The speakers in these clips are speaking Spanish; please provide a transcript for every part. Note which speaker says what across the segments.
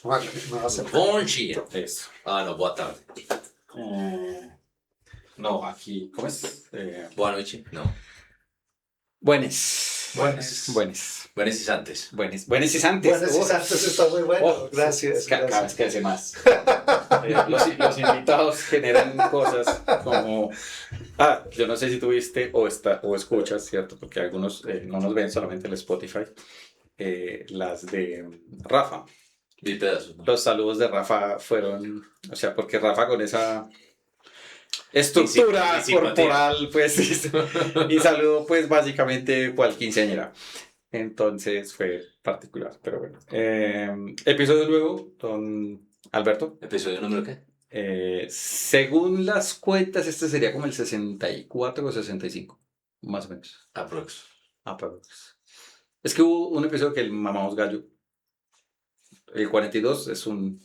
Speaker 1: Vale, me va a hacer.
Speaker 2: Bom dia.
Speaker 3: Eso.
Speaker 2: Ah, não, boa tarde.
Speaker 3: No, aquí, ¿cómo es?
Speaker 2: Boa noite. Não.
Speaker 3: Buenos.
Speaker 1: Buenos.
Speaker 3: Buenos.
Speaker 2: Buenos antes.
Speaker 3: Buenos. Buenos y Santos.
Speaker 1: Buenos y Santos está muy bueno. Gracias.
Speaker 3: Cada vez que hace más. Los invitados generan cosas como... yo no sé si tuviste o escuchas, ¿cierto? Porque algunos no nos ven, solamente el Spotify. Las de Rafa.
Speaker 2: Vi pedaços. ¿No?
Speaker 3: Los saludos de Rafa fueron... O sea, porque Rafa con esa... estructura corporal, pues, y saludo, pues, básicamente cual quinceañera. Entonces fue particular, pero bueno. Episodio luego, don Alberto.
Speaker 2: ¿Episodio número qué?
Speaker 3: Según las cuentas, este sería como el 64 o 65, más o menos.
Speaker 2: Aprox.
Speaker 3: Es que hubo un episodio que el mamamos gallo. El 42 es un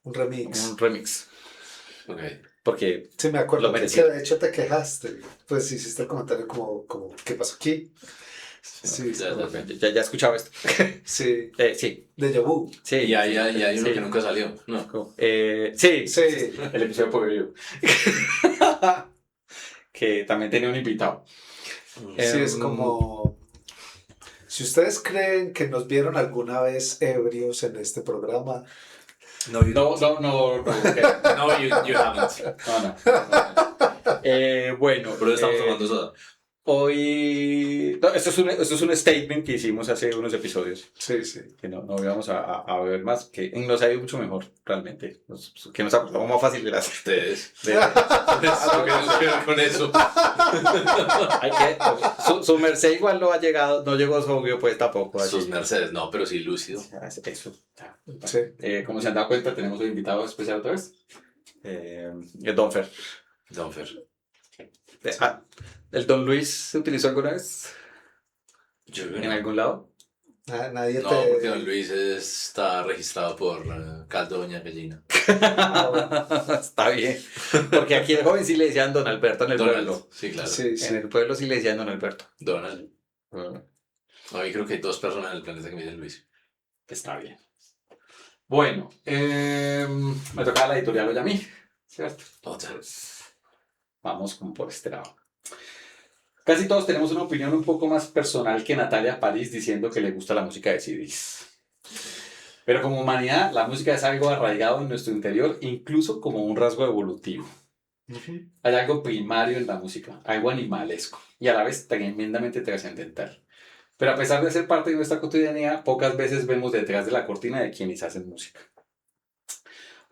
Speaker 3: remix.
Speaker 2: Ok.
Speaker 3: Porque
Speaker 1: sí, me acuerdo
Speaker 3: lo
Speaker 1: que
Speaker 3: merecía.
Speaker 1: de hecho te quejaste. Pues hiciste el comentario como ¿qué pasó aquí? Sí,
Speaker 3: Ya escuchaba esto.
Speaker 1: sí.
Speaker 3: Sí.
Speaker 1: Déjà vu.
Speaker 3: Sí.
Speaker 2: Y hay uno
Speaker 3: Sí.
Speaker 2: que nunca salió. No.
Speaker 3: Sí.
Speaker 1: Sí.
Speaker 3: El episodio poderío. Que también tenía un invitado.
Speaker 1: Sí, es como... Si ustedes creen que nos vieron alguna vez ebrios en este programa...
Speaker 3: No.
Speaker 2: No, you haven't.
Speaker 3: No. Bueno.
Speaker 2: Pero estamos tomando soda.
Speaker 3: Hoy... No, esto es un statement que hicimos hace unos episodios.
Speaker 1: Sí.
Speaker 3: Que no íbamos a beber más. Que nos ha ido mucho mejor, realmente. Que nos acordamos más fácil de las...
Speaker 2: Ustedes.
Speaker 3: de-
Speaker 2: Con eso.
Speaker 3: Hay que, su merced igual no llegó sobrio, pues tampoco. Así.
Speaker 2: Sus mercedes, no, pero sí lúcido.
Speaker 3: Eso.
Speaker 1: Sí.
Speaker 3: Como se han dado cuenta, tenemos un invitado especial otra vez. El Don Fer.
Speaker 2: Don Fer.
Speaker 3: ¿El Don Luis se utilizó alguna vez?
Speaker 2: Yo creo
Speaker 3: ¿En
Speaker 2: que no.
Speaker 3: algún lado?
Speaker 1: Nadie
Speaker 2: No,
Speaker 1: te...
Speaker 2: porque Don Luis está registrado por Caldo Doña Gallina.
Speaker 3: Está bien. Porque aquí el joven sí le decían Don Alberto en el
Speaker 2: Donald.
Speaker 3: pueblo.
Speaker 2: Sí, claro.
Speaker 1: Sí.
Speaker 3: En el pueblo sí le decían Don Alberto.
Speaker 2: Donald. A mí creo que hay 2 personas en el planeta que me dicen Luis.
Speaker 3: Está bien. Bueno, me tocaba la editorial hoy a mí, ¿cierto?
Speaker 2: Otra.
Speaker 3: Vamos como por este lado. Casi todos tenemos una opinión un poco más personal que Natalia París diciendo que le gusta la música de CDs. Pero como humanidad, la música es algo arraigado en nuestro interior, incluso como un rasgo evolutivo. Hay algo primario en la música, algo animalesco y a la vez tremendamente trascendental. Pero a pesar de ser parte de nuestra cotidianidad, pocas veces vemos detrás de la cortina de quienes hacen música.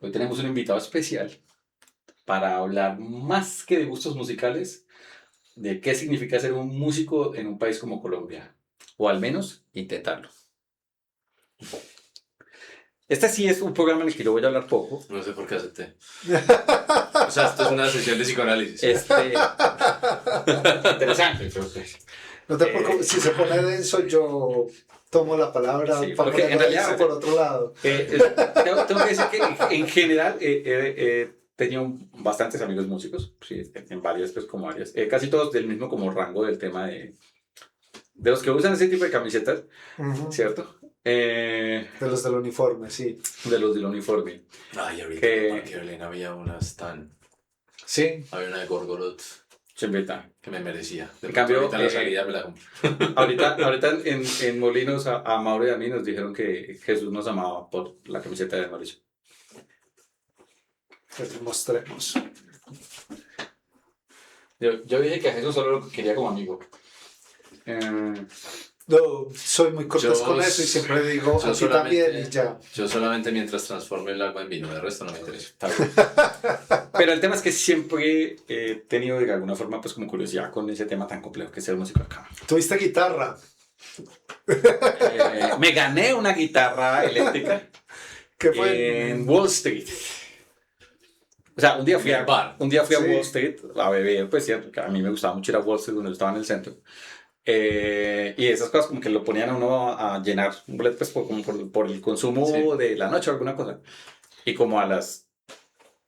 Speaker 3: Hoy tenemos un invitado especial para hablar más que de gustos musicales, de qué significa ser un músico en un país como Colombia, o al menos intentarlo. Este sí es un programa en el que yo voy a hablar poco.
Speaker 2: No sé por qué acepté. O sea, esto es una sesión de psicoanálisis.
Speaker 3: Interesante, creo que.
Speaker 1: No te preocupes, si se pone denso yo tomo la palabra
Speaker 3: Sí,
Speaker 1: para
Speaker 3: porque en
Speaker 1: ponerlo
Speaker 3: realidad-
Speaker 1: denso por otro lado.
Speaker 3: Tengo que decir que en general he tenido bastantes amigos músicos, sí, en varias, pues como áreas, casi todos del mismo como rango del tema de los que usan ese tipo de camisetas,
Speaker 1: Ujú.
Speaker 3: ¿cierto?
Speaker 1: De los del uniforme, sí.
Speaker 3: De los del uniforme.
Speaker 2: Ay, ahorita
Speaker 3: Que-
Speaker 2: en Parque Berlín había unas tan...
Speaker 1: Sí.
Speaker 2: Había una de Gorgorot
Speaker 3: Chembeta.
Speaker 2: que me merecía. De
Speaker 3: En
Speaker 2: pronto
Speaker 3: cambio,
Speaker 2: ahorita en la salida me la compré.
Speaker 3: Ahorita en Molinos a Mauro y a mí nos dijeron que Jesús nos amaba por la camiseta de Mauricio.
Speaker 1: Pues mostremos.
Speaker 3: Yo dije que a Jesús solo lo quería como amigo.
Speaker 1: No, soy muy cortés
Speaker 2: Yo-
Speaker 1: con eso y siempre digo,
Speaker 2: yo
Speaker 1: aquí también
Speaker 2: solamente-
Speaker 1: y ya.
Speaker 2: Yo solamente mientras transforme el agua en vino, de resto no me interesa.
Speaker 3: Está bien. Pero el tema es que siempre he tenido de alguna forma pues como curiosidad con ese tema tan complejo que es el músico acá.
Speaker 1: ¿Tuviste guitarra?
Speaker 3: Me gané una guitarra eléctrica
Speaker 1: ¿Qué fue?
Speaker 3: en Wall Street. O sea, un día fui
Speaker 2: En el bar.
Speaker 3: a
Speaker 1: Sí.
Speaker 3: Wall Street a beber, pues cierto, porque a mí me gustaba mucho ir a Wall Street cuando yo estaba en el centro. Y esas cosas como que lo ponían a uno a llenar un boleto pues, por el consumo
Speaker 2: Sí.
Speaker 3: de la noche o alguna cosa. Y como a las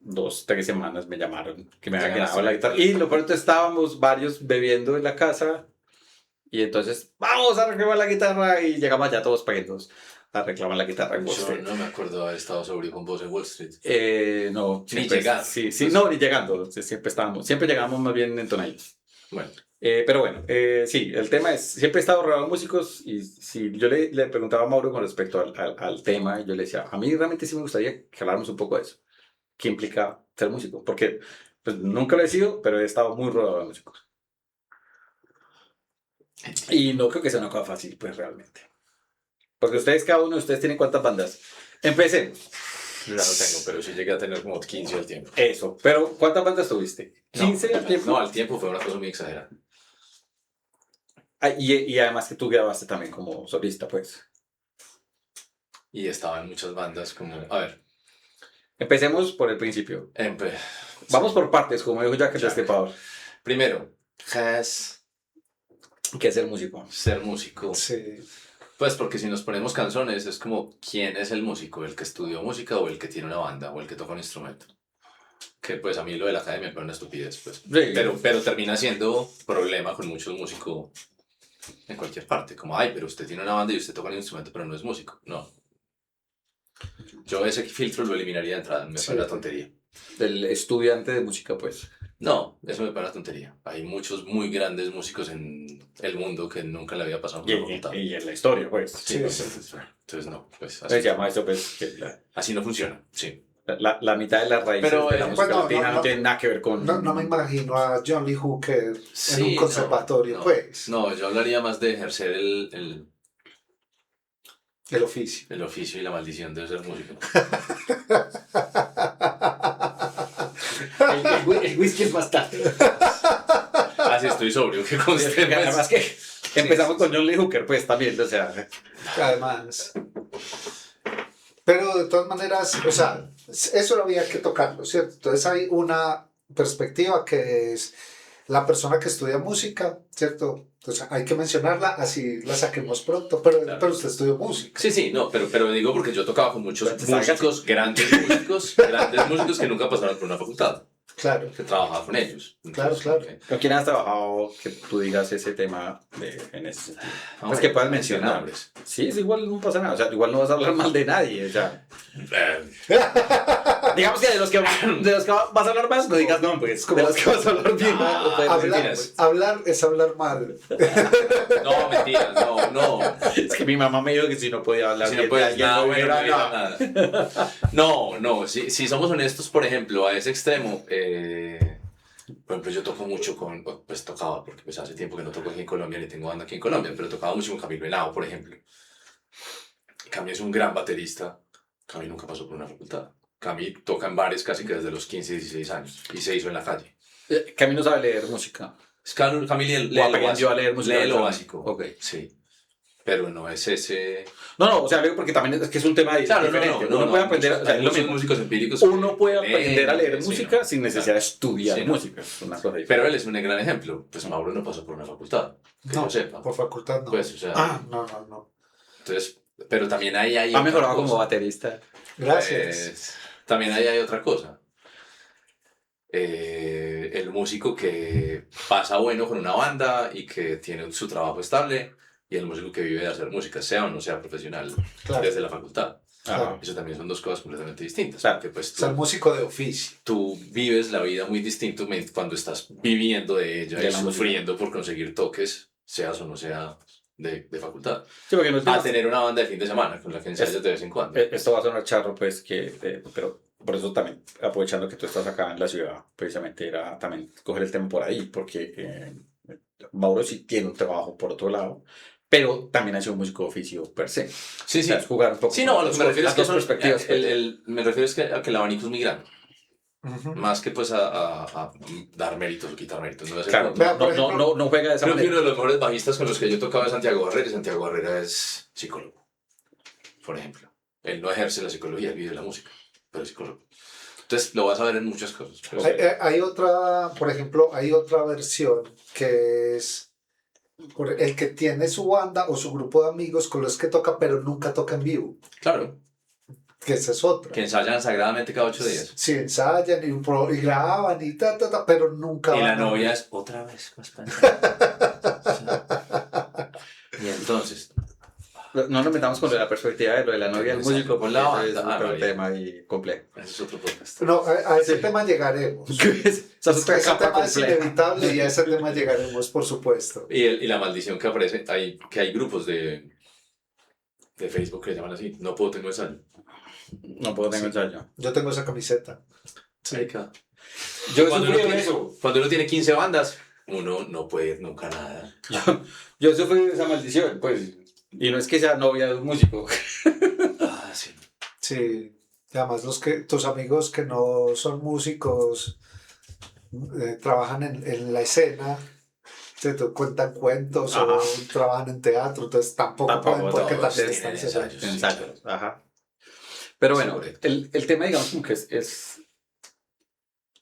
Speaker 3: 2-3 semanas me llamaron que me
Speaker 2: Te
Speaker 3: había
Speaker 2: ganaste
Speaker 3: ganado la
Speaker 2: la
Speaker 3: guitarra.
Speaker 2: guitarra.
Speaker 3: Y lo pronto estábamos varios bebiendo en la casa. Y entonces, vamos a reclamar la guitarra. Y llegamos ya todos pagando reclamar la guitarra en Wall
Speaker 2: Yo
Speaker 3: Street.
Speaker 2: no me acuerdo de haber estado sobrio con vos en Wall Street.
Speaker 3: No,
Speaker 2: Ni
Speaker 3: siempre,
Speaker 2: llegar.
Speaker 3: Sí, no, ni llegando. Siempre llegábamos más bien entonaditos.
Speaker 2: Bueno,
Speaker 3: Pero bueno, sí, el tema es, siempre he estado rodeado de músicos y si yo le preguntaba a Mauro con respecto al tema, yo le decía, a mí realmente sí me gustaría que habláramos un poco de eso. ¿Qué implica ser músico? Porque pues, nunca lo he sido, pero he estado muy rodeado de músicos. Y no creo que sea una cosa fácil, pues realmente. Porque cada uno de ustedes tiene ¿cuántas bandas? Empecemos.
Speaker 2: yo ya no tengo, pero sí llegué a tener como 15 al tiempo.
Speaker 3: Eso, pero ¿cuántas bandas tuviste? ¿15 al tiempo?
Speaker 2: No, al tiempo fue una cosa muy exagerada.
Speaker 3: Y además que tú grabaste también como solista, pues.
Speaker 2: Y estaba en muchas bandas como... A ver,
Speaker 3: Empecemos por el principio.
Speaker 2: empe-
Speaker 3: Vamos por partes, como dijo Jack el
Speaker 2: Jack.
Speaker 3: Destripador.
Speaker 2: primero, ¿qué es
Speaker 3: ¿Qué es ser músico?
Speaker 2: ser músico?
Speaker 1: Sí.
Speaker 2: Pues porque si nos ponemos canciones es como ¿quién es el músico? ¿El que estudió música o el que tiene una banda o el que toca un instrumento? Que pues a mí lo de la academia fue una estupidez, pues. Pero termina siendo problema con muchos músicos en cualquier parte. Como, ay, pero usted tiene una banda y usted toca un instrumento pero no es músico. No. Yo ese filtro lo eliminaría de entrada, me parece una tontería.
Speaker 3: Del estudiante de música, pues.
Speaker 2: No, eso me parece una tontería. Hay muchos muy grandes músicos en el mundo que nunca le había pasado una facultad.
Speaker 3: Y en la historia, pues.
Speaker 2: Sí,
Speaker 1: Sí,
Speaker 2: pues,
Speaker 1: sí.
Speaker 2: entonces no, pues
Speaker 3: Se
Speaker 2: así,
Speaker 3: llama eso, pues, que
Speaker 2: así no funciona, sí.
Speaker 3: la mitad de las raíces
Speaker 2: Pero,
Speaker 3: de la música
Speaker 1: bueno,
Speaker 3: latina no tiene nada que ver con...
Speaker 1: No me imagino a John Lee Hooker en
Speaker 2: Sí,
Speaker 1: un conservatorio,
Speaker 2: no,
Speaker 1: pues.
Speaker 2: No, yo hablaría más de ejercer
Speaker 1: El oficio.
Speaker 2: el oficio y la maldición de ser músico.
Speaker 3: El whisky es bastante.
Speaker 2: Así estoy sobrio, que conste. pues.
Speaker 3: Además que empezamos con John Lee Hooker, pues, también, o sea...
Speaker 1: Además. Pero de todas maneras, o sea, eso lo había que tocarlo, ¿cierto? Entonces hay una perspectiva que es la persona que estudia música, ¿cierto? Entonces hay que mencionarla, así la saquemos pronto, pero,
Speaker 2: Claro.
Speaker 1: pero usted estudió música.
Speaker 2: Sí, no, pero digo porque yo tocaba con muchos
Speaker 3: Entonces,
Speaker 2: músicos, grandes músicos que nunca pasaron por una facultad,
Speaker 1: Claro,
Speaker 2: que trabajaba con ellos.
Speaker 1: Claro, claro.
Speaker 3: ¿Con quién has trabajado que tú digas ese tema en ese sentido?
Speaker 2: No,
Speaker 3: Pues que puedas
Speaker 2: no
Speaker 3: mencionar.
Speaker 2: nombres.
Speaker 3: Sí, es igual, no pasa nada. O sea, igual no vas a hablar mal de nadie. O sea, digamos que de los que vas a hablar más, no digas nombres. De los que vas a hablar bien, no puedes decir.
Speaker 1: hablar es hablar mal.
Speaker 2: No, mentiras, no.
Speaker 3: Es que mi mamá me dijo que si no podía hablar
Speaker 2: Si
Speaker 3: bien
Speaker 2: no puedes,
Speaker 3: de alguien,
Speaker 2: nada,
Speaker 3: no
Speaker 2: bueno,
Speaker 3: hubiera
Speaker 2: no digas nada. No, si somos honestos, por ejemplo, a ese extremo, por ejemplo, yo toco mucho pues tocaba, porque pues hace tiempo que no toco aquí en Colombia, ni tengo banda aquí en Colombia, pero tocaba mucho con Camilo Henao, por ejemplo. Cami es un gran baterista, Cami nunca pasó por una facultad. Cami toca en bares casi que desde los 15, 16 años, y se hizo en la calle.
Speaker 3: Cami no sabe leer música.
Speaker 2: Cami lee
Speaker 3: O
Speaker 2: lo
Speaker 3: aprendió
Speaker 2: básico.
Speaker 3: a leer música.
Speaker 2: Lee lo básico.
Speaker 3: Ok.
Speaker 2: Sí. Pero no es ese...
Speaker 3: No, o sea, digo porque también es que es un tema diferente. Uno puede aprender, o sea,
Speaker 2: hay
Speaker 3: es lo
Speaker 2: muchos
Speaker 3: mismo.
Speaker 2: músicos empíricos.
Speaker 3: Uno puede
Speaker 2: leen,
Speaker 3: aprender a leer
Speaker 2: sí,
Speaker 3: música
Speaker 2: ¿no?
Speaker 3: sin necesidad de estudiar
Speaker 2: Sí, ¿no?
Speaker 3: música. Es una cosa diferente.
Speaker 2: Pero él es un gran ejemplo. Pues Mauro no pasó por una facultad, que
Speaker 1: No,
Speaker 2: yo sepa.
Speaker 1: por facultad no.
Speaker 2: Pues, o sea,
Speaker 1: No.
Speaker 2: entonces, pero también ahí hay
Speaker 3: Ha
Speaker 2: otra
Speaker 3: mejorado
Speaker 2: cosa.
Speaker 3: como baterista.
Speaker 1: Gracias.
Speaker 2: Pues, también ahí hay otra cosa. El músico que pasa bueno con una banda y que tiene su trabajo estable, y el músico que vive de hacer música, sea o no sea profesional,
Speaker 1: Claro.
Speaker 2: desde la facultad.
Speaker 1: Claro.
Speaker 2: Eso también son dos cosas completamente distintas.
Speaker 3: Claro.
Speaker 2: Porque pues
Speaker 1: Ser músico de oficio.
Speaker 2: tú vives la vida muy distinto cuando estás viviendo de ella
Speaker 3: De
Speaker 2: y
Speaker 3: la música.
Speaker 2: sufriendo por conseguir toques, seas o no sea de facultad.
Speaker 3: Sí, porque no es
Speaker 2: A tener una banda de fin de semana con la que ensayas de vez en cuando.
Speaker 3: Esto va a sonar charro, pues, pero por eso también, aprovechando que tú estás acá en la ciudad, precisamente era también coger el tema por ahí, porque Mauro sí tiene un trabajo por otro lado, pero también ha sido un músico de oficio per se.
Speaker 2: Sí,
Speaker 3: O sea, es jugar un poco
Speaker 2: Sí, no, a lo que me refiero es
Speaker 3: las
Speaker 2: que
Speaker 3: dos
Speaker 2: son,
Speaker 3: perspectivas.
Speaker 2: me refiero es que a que el abanico es muy grande,
Speaker 1: Ujú.
Speaker 2: más que pues a dar méritos o quitar méritos. No es el
Speaker 3: Claro,
Speaker 2: punto.
Speaker 1: Vea, por ejemplo,
Speaker 3: no juega de esa
Speaker 2: Creo que
Speaker 3: manera.
Speaker 2: uno de los mejores bajistas con los que yo tocaba es Santiago Barrera, y Santiago Barrera es psicólogo, por ejemplo. Él no ejerce la psicología, él vive la música, pero es psicólogo. Entonces lo vas a ver en muchas cosas. Pero
Speaker 1: Hay otra, por ejemplo, hay otra versión que es el que tiene su banda o su grupo de amigos con los que toca, pero nunca toca en vivo.
Speaker 2: claro,
Speaker 1: Que esa es otra.
Speaker 2: que ensayan sagradamente cada 8 días.
Speaker 1: Sí, ensayan y graban y pero nunca
Speaker 2: Y la
Speaker 1: van a-
Speaker 2: novia es otra vez más pensada. Y entonces,
Speaker 3: no nos metamos con la perspectiva de lo de la novia del músico,
Speaker 2: Con
Speaker 3: porque
Speaker 2: la
Speaker 3: eso es
Speaker 2: banda.
Speaker 3: otro tema y complejo.
Speaker 2: Ese es otro podcast.
Speaker 1: No, a ese
Speaker 3: Sí.
Speaker 1: tema llegaremos.
Speaker 3: Esa es otra
Speaker 1: Ese
Speaker 3: capa
Speaker 1: tema es
Speaker 3: compleja.
Speaker 1: inevitable y a ese tema llegaremos, por supuesto.
Speaker 2: Y la maldición que aparece, que hay grupos de Facebook que se llaman así, no puedo, tengo ensayo.
Speaker 3: No puedo tener ensayo.
Speaker 1: Yo tengo esa camiseta.
Speaker 2: Sí.
Speaker 3: Yo
Speaker 2: Cuando
Speaker 3: sufrí
Speaker 2: uno,
Speaker 3: de
Speaker 2: tiene,
Speaker 3: eso.
Speaker 2: cuando uno tiene 15 bandas, uno no puede ir nunca a nada.
Speaker 3: Yo sufrí de esa maldición, pues. Y no es que sea novia de un músico.
Speaker 2: Ah, sí.
Speaker 1: Sí. Y además tus amigos que no son músicos trabajan en la escena, cuentan cuentos
Speaker 3: Ajá.
Speaker 1: o trabajan en teatro, entonces tampoco pueden porque
Speaker 2: todos
Speaker 1: también
Speaker 2: tienen
Speaker 1: están
Speaker 2: ensayos.
Speaker 1: ensayados.
Speaker 3: Ensayos, ajá. Pero bueno,
Speaker 2: Correcto.
Speaker 3: el tema, digamos, como que es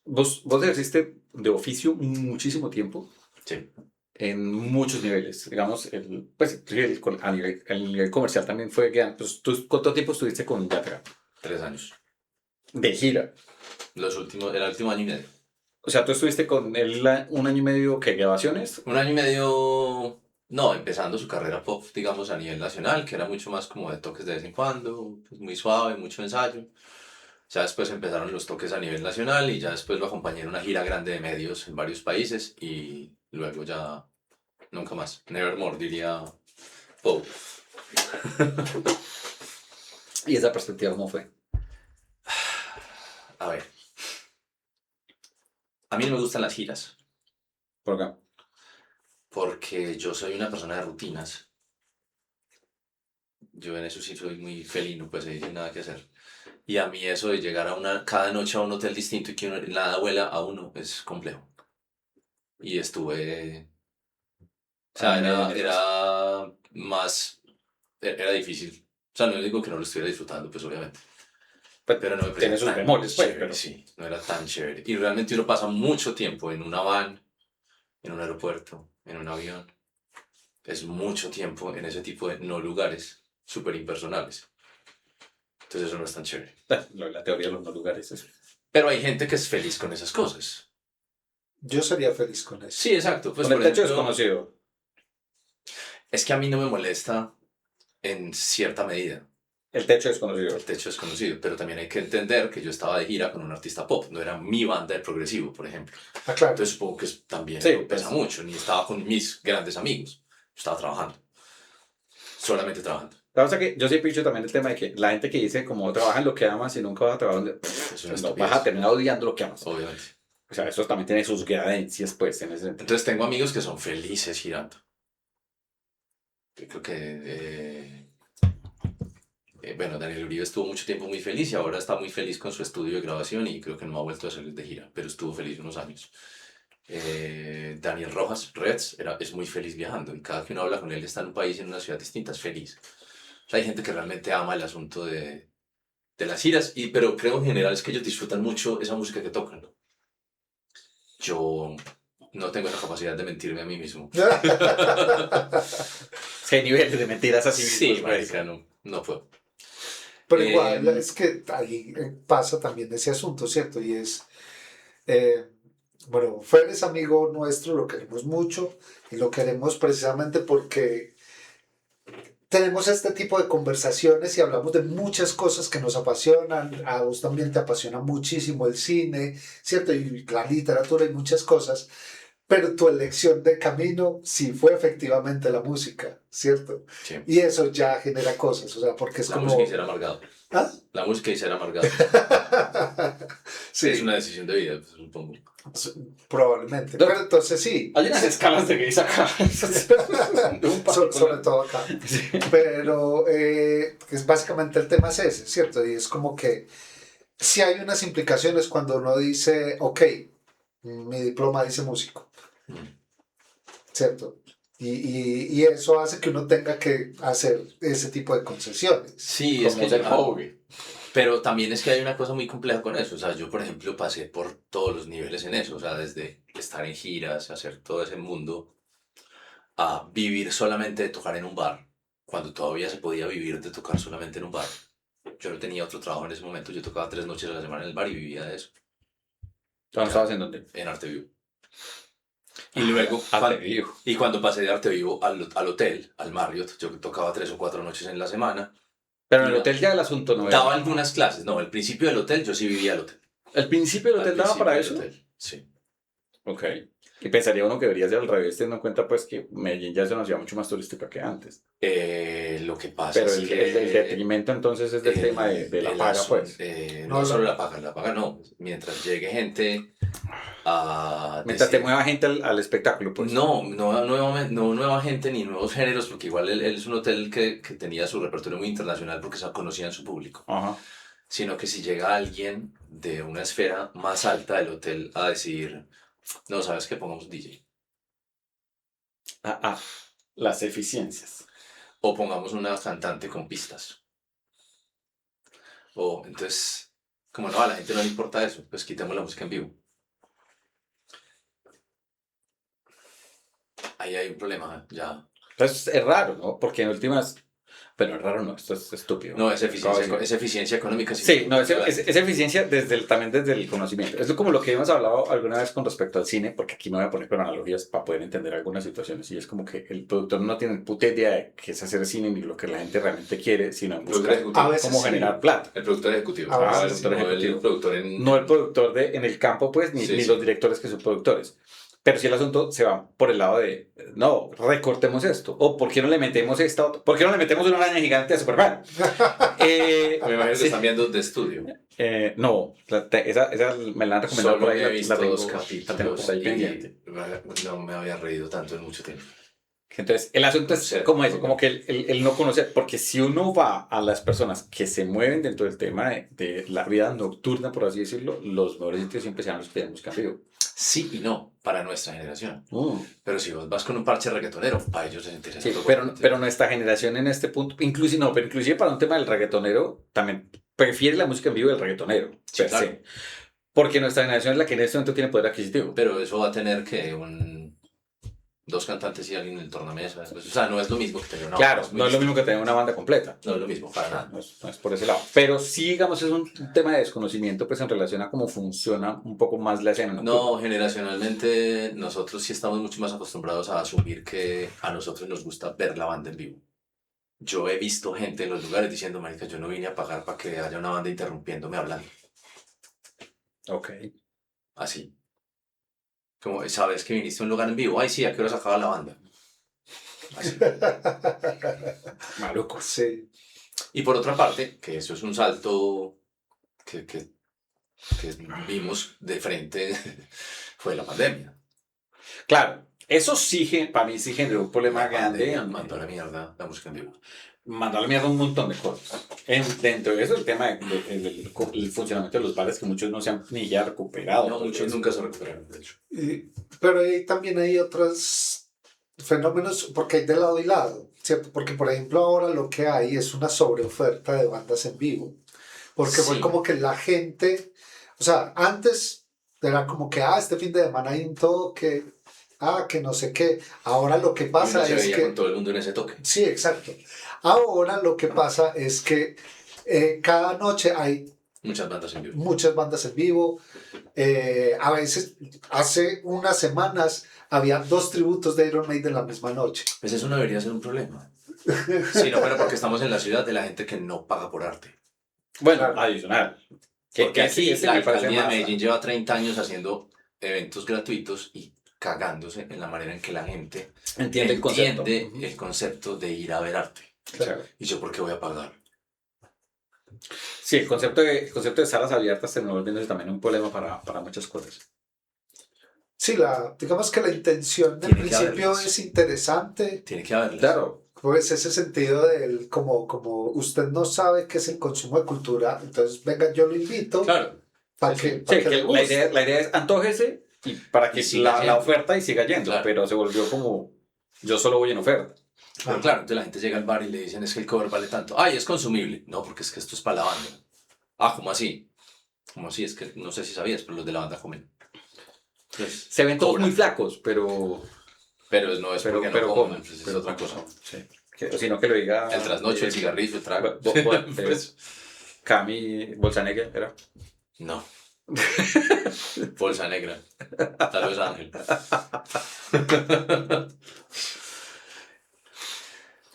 Speaker 3: vos ejerciste de oficio muchísimo tiempo
Speaker 2: Sí.
Speaker 3: en muchos niveles. Digamos, a nivel comercial también fue que pues, ¿tú cuánto tiempo estuviste con Yatra?
Speaker 2: 3 años.
Speaker 3: De gira.
Speaker 2: El último año y medio.
Speaker 3: O sea, tú estuviste con él un año y medio, ¿qué? ¿Grabaciones?
Speaker 2: 1 año y medio, no, empezando su carrera pop, digamos, a nivel nacional, que era mucho más como de toques de vez en cuando, pues muy suave, mucho ensayo. Ya después empezaron los toques a nivel nacional y ya después lo acompañé en una gira grande de medios en varios países y luego ya nunca más. Nevermore, diría Poe.
Speaker 3: ¿Y esa perspectiva cómo fue?
Speaker 2: A ver, a mí no me gustan las giras
Speaker 3: ¿Por qué?
Speaker 2: porque yo soy una persona de rutinas. Yo en eso sí soy muy felino, pues ahí sin nada que hacer. Y a mí eso de llegar cada noche a un hotel distinto y que nada huela a uno es complejo. Y estuve, o sea, era difícil. O sea, no digo que no lo estuviera disfrutando, pues obviamente. Pero no me
Speaker 3: tiene
Speaker 2: parecía
Speaker 3: sus
Speaker 2: tan
Speaker 3: bemoles, pues,
Speaker 2: chévere,
Speaker 3: pero...
Speaker 2: sí, no era tan chévere. Y realmente uno pasa mucho tiempo en una van, en un aeropuerto, en un avión. Es mucho tiempo en ese tipo de no lugares súper impersonales. Entonces eso no es tan chévere.
Speaker 3: La teoría de los no lugares es...
Speaker 2: Pero hay gente que es feliz con esas cosas.
Speaker 1: Yo sería feliz con eso.
Speaker 2: Sí, exacto. Pues
Speaker 3: Con el
Speaker 2: por
Speaker 3: techo
Speaker 2: ejemplo,
Speaker 3: desconocido.
Speaker 2: es que a mí no me molesta en cierta medida.
Speaker 3: El techo desconocido.
Speaker 2: El techo desconocido, pero también hay que entender que yo estaba de gira con un artista pop, no era mi banda de progresivo, por ejemplo.
Speaker 1: Ah, claro.
Speaker 2: Entonces supongo que también
Speaker 3: Sí,
Speaker 2: eso pesa
Speaker 3: pues.
Speaker 2: mucho, ni estaba con mis grandes amigos, estaba trabajando, solamente trabajando.
Speaker 3: La cosa que yo siempre he dicho también el tema de que la gente que dice como trabaja en lo que amas y nunca vas a trabajar donde...
Speaker 2: Es una
Speaker 3: no,
Speaker 2: estupidez,
Speaker 3: vas a terminar odiando lo que amas.
Speaker 2: obviamente.
Speaker 3: O sea, eso también tiene sus gradencias, pues, en ese sentido.
Speaker 2: Entonces tengo amigos que son felices girando. Yo creo que, bueno, Daniel Uribe estuvo mucho tiempo muy feliz y ahora está muy feliz con su estudio de grabación y creo que no ha vuelto a salir de gira, pero estuvo feliz unos años. Daniel Rojas, Reds, es muy feliz viajando y cada que uno habla con él está en un país, en una ciudad distinta, es feliz. O sea, hay gente que realmente ama el asunto de las giras, pero creo en general es que ellos disfrutan mucho esa música que tocan. Yo no tengo la capacidad de mentirme a mí mismo.
Speaker 3: Sí, hay niveles de mentiras así
Speaker 2: Sí,
Speaker 3: mismos, pues.
Speaker 2: marica, no puedo.
Speaker 1: Pero igual, es que ahí pasa también ese asunto, ¿cierto? Y es, bueno, Fer es amigo nuestro, lo queremos mucho y lo queremos precisamente porque tenemos este tipo de conversaciones y hablamos de muchas cosas que nos apasionan. A vos también te apasiona muchísimo el cine, ¿cierto? Y la literatura y muchas cosas. Pero tu elección de camino sí fue efectivamente la música, ¿cierto?
Speaker 2: Sí.
Speaker 1: Y eso ya genera cosas, o sea, porque es
Speaker 2: La
Speaker 1: como...
Speaker 2: música y ser amargado.
Speaker 1: ¿Ah?
Speaker 2: La música y ser amargado.
Speaker 1: Sí,
Speaker 2: Es una decisión de vida, pues, supongo.
Speaker 1: probablemente.
Speaker 3: No.
Speaker 1: Pero entonces sí.
Speaker 3: Hay unas escalas de gris acá.
Speaker 1: Sobre todo acá.
Speaker 3: Sí.
Speaker 1: Pero es básicamente el tema es ese, ¿cierto? Y es como que sí hay unas implicaciones cuando uno dice, ok, mi diploma dice músico, ¿cierto? Y eso hace que uno tenga que hacer ese tipo de concesiones.
Speaker 2: Sí, es
Speaker 3: Como
Speaker 2: que
Speaker 3: ser pobre.
Speaker 2: pero también es que hay una cosa muy compleja con eso. O sea, yo, por ejemplo, pasé por todos los niveles en eso. O sea, desde estar en giras, hacer todo ese mundo, a vivir solamente de tocar en un bar, cuando todavía se podía vivir de tocar solamente en un bar. Yo no tenía otro trabajo en ese momento. Yo tocaba 3 noches a la semana en el bar y vivía de eso,
Speaker 3: ¿Tú no estabas en dónde?
Speaker 2: en Arteview. Y luego,
Speaker 3: Arte Vivo.
Speaker 2: y cuando pasé de Arte Vivo al hotel, al Marriott, yo tocaba 3 o 4 noches en la semana.
Speaker 3: Pero en el hotel ya el asunto no
Speaker 2: Daba
Speaker 3: era.
Speaker 2: algunas clases, no, al principio del hotel yo sí vivía al hotel.
Speaker 3: ¿El principio del
Speaker 2: Al
Speaker 3: hotel daba
Speaker 2: principio
Speaker 3: para
Speaker 2: del
Speaker 3: eso?
Speaker 2: hotel, sí.
Speaker 3: Ok. Y pensaría uno que debería ser al revés, teniendo en cuenta pues que Medellín ya es una ciudad mucho más turística que antes.
Speaker 2: Lo que pasa
Speaker 3: Pero
Speaker 2: es
Speaker 3: el
Speaker 2: que...
Speaker 3: detrimento entonces es del tema de la paga, pues.
Speaker 2: no
Speaker 1: No,
Speaker 2: solo la paga no. Mientras llegue gente a
Speaker 3: Mientras te
Speaker 2: decir...
Speaker 3: mueva gente al espectáculo, pues.
Speaker 2: No, no nueva gente ni nuevos géneros, porque igual él es un hotel que tenía su repertorio muy internacional porque se conocía en su público.
Speaker 3: Ajá.
Speaker 2: Sino que si llega alguien de una esfera más alta del hotel a decir, no, ¿sabes qué? Pongamos DJ.
Speaker 3: Las eficiencias.
Speaker 2: O pongamos una cantante con pistas. O entonces, como no, a la gente no le importa eso, pues quitemos la música en vivo. Ahí hay un problema, ya.
Speaker 3: Entonces es raro, ¿no? Porque en últimas. Pero es raro, no, esto es estúpido.
Speaker 2: No, es eficiencia económica.
Speaker 3: Sí, no, es eficiencia también desde el conocimiento. Es como lo que hemos hablado alguna vez con respecto al cine, porque aquí me voy a poner con analogías para poder entender algunas situaciones. Y es como que el productor no tiene puta idea de qué es hacer cine ni lo que la gente realmente quiere, sino en buscar cómo generar plata.
Speaker 2: El productor ejecutivo.
Speaker 3: El productor
Speaker 2: en...
Speaker 3: No el productor en el campo, pues, ni los directores que son productores. Pero si el asunto se va por el lado de, no, recortemos esto. O ¿por qué no le metemos esta otra? ¿Por qué no le metemos una araña gigante a Superman?
Speaker 2: Me imagino que están viendo de estudio.
Speaker 3: No, esa me la han recomendado
Speaker 2: Solo
Speaker 3: por ahí.
Speaker 2: he visto dos
Speaker 3: la tengo
Speaker 2: capítulos
Speaker 3: por ahí pendiente.
Speaker 2: no me había reído tanto en mucho tiempo.
Speaker 3: Entonces, el asunto es como eso, como que el no conocer, porque si uno va a las personas que se mueven dentro del tema de la vida nocturna, por así decirlo, los mejores sitios siempre serán los que tenemos cambio.
Speaker 2: Sí y no, para nuestra generación. Pero si vos vas con un parche reggaetonero, para ellos les interesa.
Speaker 3: Sí, pero nuestra generación en este punto, inclusive para un tema del reggaetonero, también prefiere la música en vivo del reggaetonero.
Speaker 2: Sí, claro.
Speaker 3: Sí. Porque nuestra generación es la que en este momento tiene poder adquisitivo.
Speaker 2: Pero eso va a tener que dos cantantes y alguien en el tornamesa. Pues, o sea, no es lo mismo que tener una
Speaker 3: banda. Claro,
Speaker 2: no
Speaker 3: no es lo mismo que tener una banda completa.
Speaker 2: No es lo mismo, para nada.
Speaker 3: No es por ese lado. Pero sí, digamos, es un tema de desconocimiento pues en relación a cómo funciona un poco más la escena nocturna.
Speaker 2: No, generacionalmente nosotros sí estamos mucho más acostumbrados a asumir que a nosotros nos gusta ver la banda en vivo. Yo he visto gente en los lugares diciendo, marica, yo no vine a pagar para que haya una banda interrumpiéndome hablando.
Speaker 3: Ok.
Speaker 2: Así. Como, ¿sabes que viniste a un lugar en vivo? Ay, sí, ¿a qué hora se acaba la banda? Así.
Speaker 3: Maluco.
Speaker 1: Sí.
Speaker 2: Y por otra parte, que eso es un salto que vimos de frente, fue la pandemia.
Speaker 3: Claro, eso sí, para mí sí generó un problema grande.
Speaker 2: Mandó a la mierda la música en vivo.
Speaker 3: Mandó a la mierda un montón de cosas. Dentro de eso, el tema del funcionamiento de los bares, que muchos no se han ni ya recuperado.
Speaker 2: No, muchos nunca se recuperaron, de hecho.
Speaker 1: Pero ahí también hay otros fenómenos, porque hay de lado y lado, ¿cierto? Porque, por ejemplo, ahora lo que hay es una sobreoferta de bandas en vivo. Porque fue como que la gente, o sea, antes era como que, este fin de semana hay un toque, que no sé qué. Ahora lo que pasa es que...
Speaker 2: con todo el mundo en ese toque.
Speaker 1: Sí, exacto. Ahora lo que pasa es que cada noche hay
Speaker 2: muchas bandas en vivo.
Speaker 1: Muchas bandas en vivo. A veces, hace unas semanas, había 2 tributos de Iron Maiden la misma noche.
Speaker 2: Pues eso no debería ser un problema. Sí, no, pero porque estamos en la ciudad de la gente que no paga por arte.
Speaker 3: Bueno, claro. Adicional.
Speaker 2: Porque aquí la alcaldía de Medellín lleva 30 años haciendo eventos gratuitos y cagándose en la manera en que la gente entiende el concepto de ir a ver arte.
Speaker 3: Claro.
Speaker 2: ¿Y yo por qué voy a pagar?
Speaker 3: Sí, el concepto de salas abiertas terminó volviéndose también un problema para muchas cosas.
Speaker 1: Sí, digamos que la intención del principio es interesante.
Speaker 2: Tiene que haberlas.
Speaker 1: Claro, pues ese sentido del como usted no sabe qué es el consumo de cultura, entonces venga, yo lo invito.
Speaker 2: Claro.
Speaker 1: Para que
Speaker 3: la idea es antójese y para que la oferta y siga yendo, claro. Pero se volvió como yo solo voy en oferta.
Speaker 2: Pero claro, entonces la gente llega al bar y le dicen es que el cover vale tanto. Ay, es consumible. No, porque es que esto es para la banda. ¿Cómo así? ¿Cómo así? Es que no sé si sabías, pero los de la banda comen.
Speaker 3: Entonces, se ven todos muy flacos, pero...
Speaker 2: Pero no es porque no comen, es otra cosa.
Speaker 3: Sí. Sino que lo diga...
Speaker 2: El trasnocho, el cigarrillo, el trago.
Speaker 3: Pues, Cami, bolsa negra, ¿era?
Speaker 2: No. Bolsa negra. Tal vez Ángel.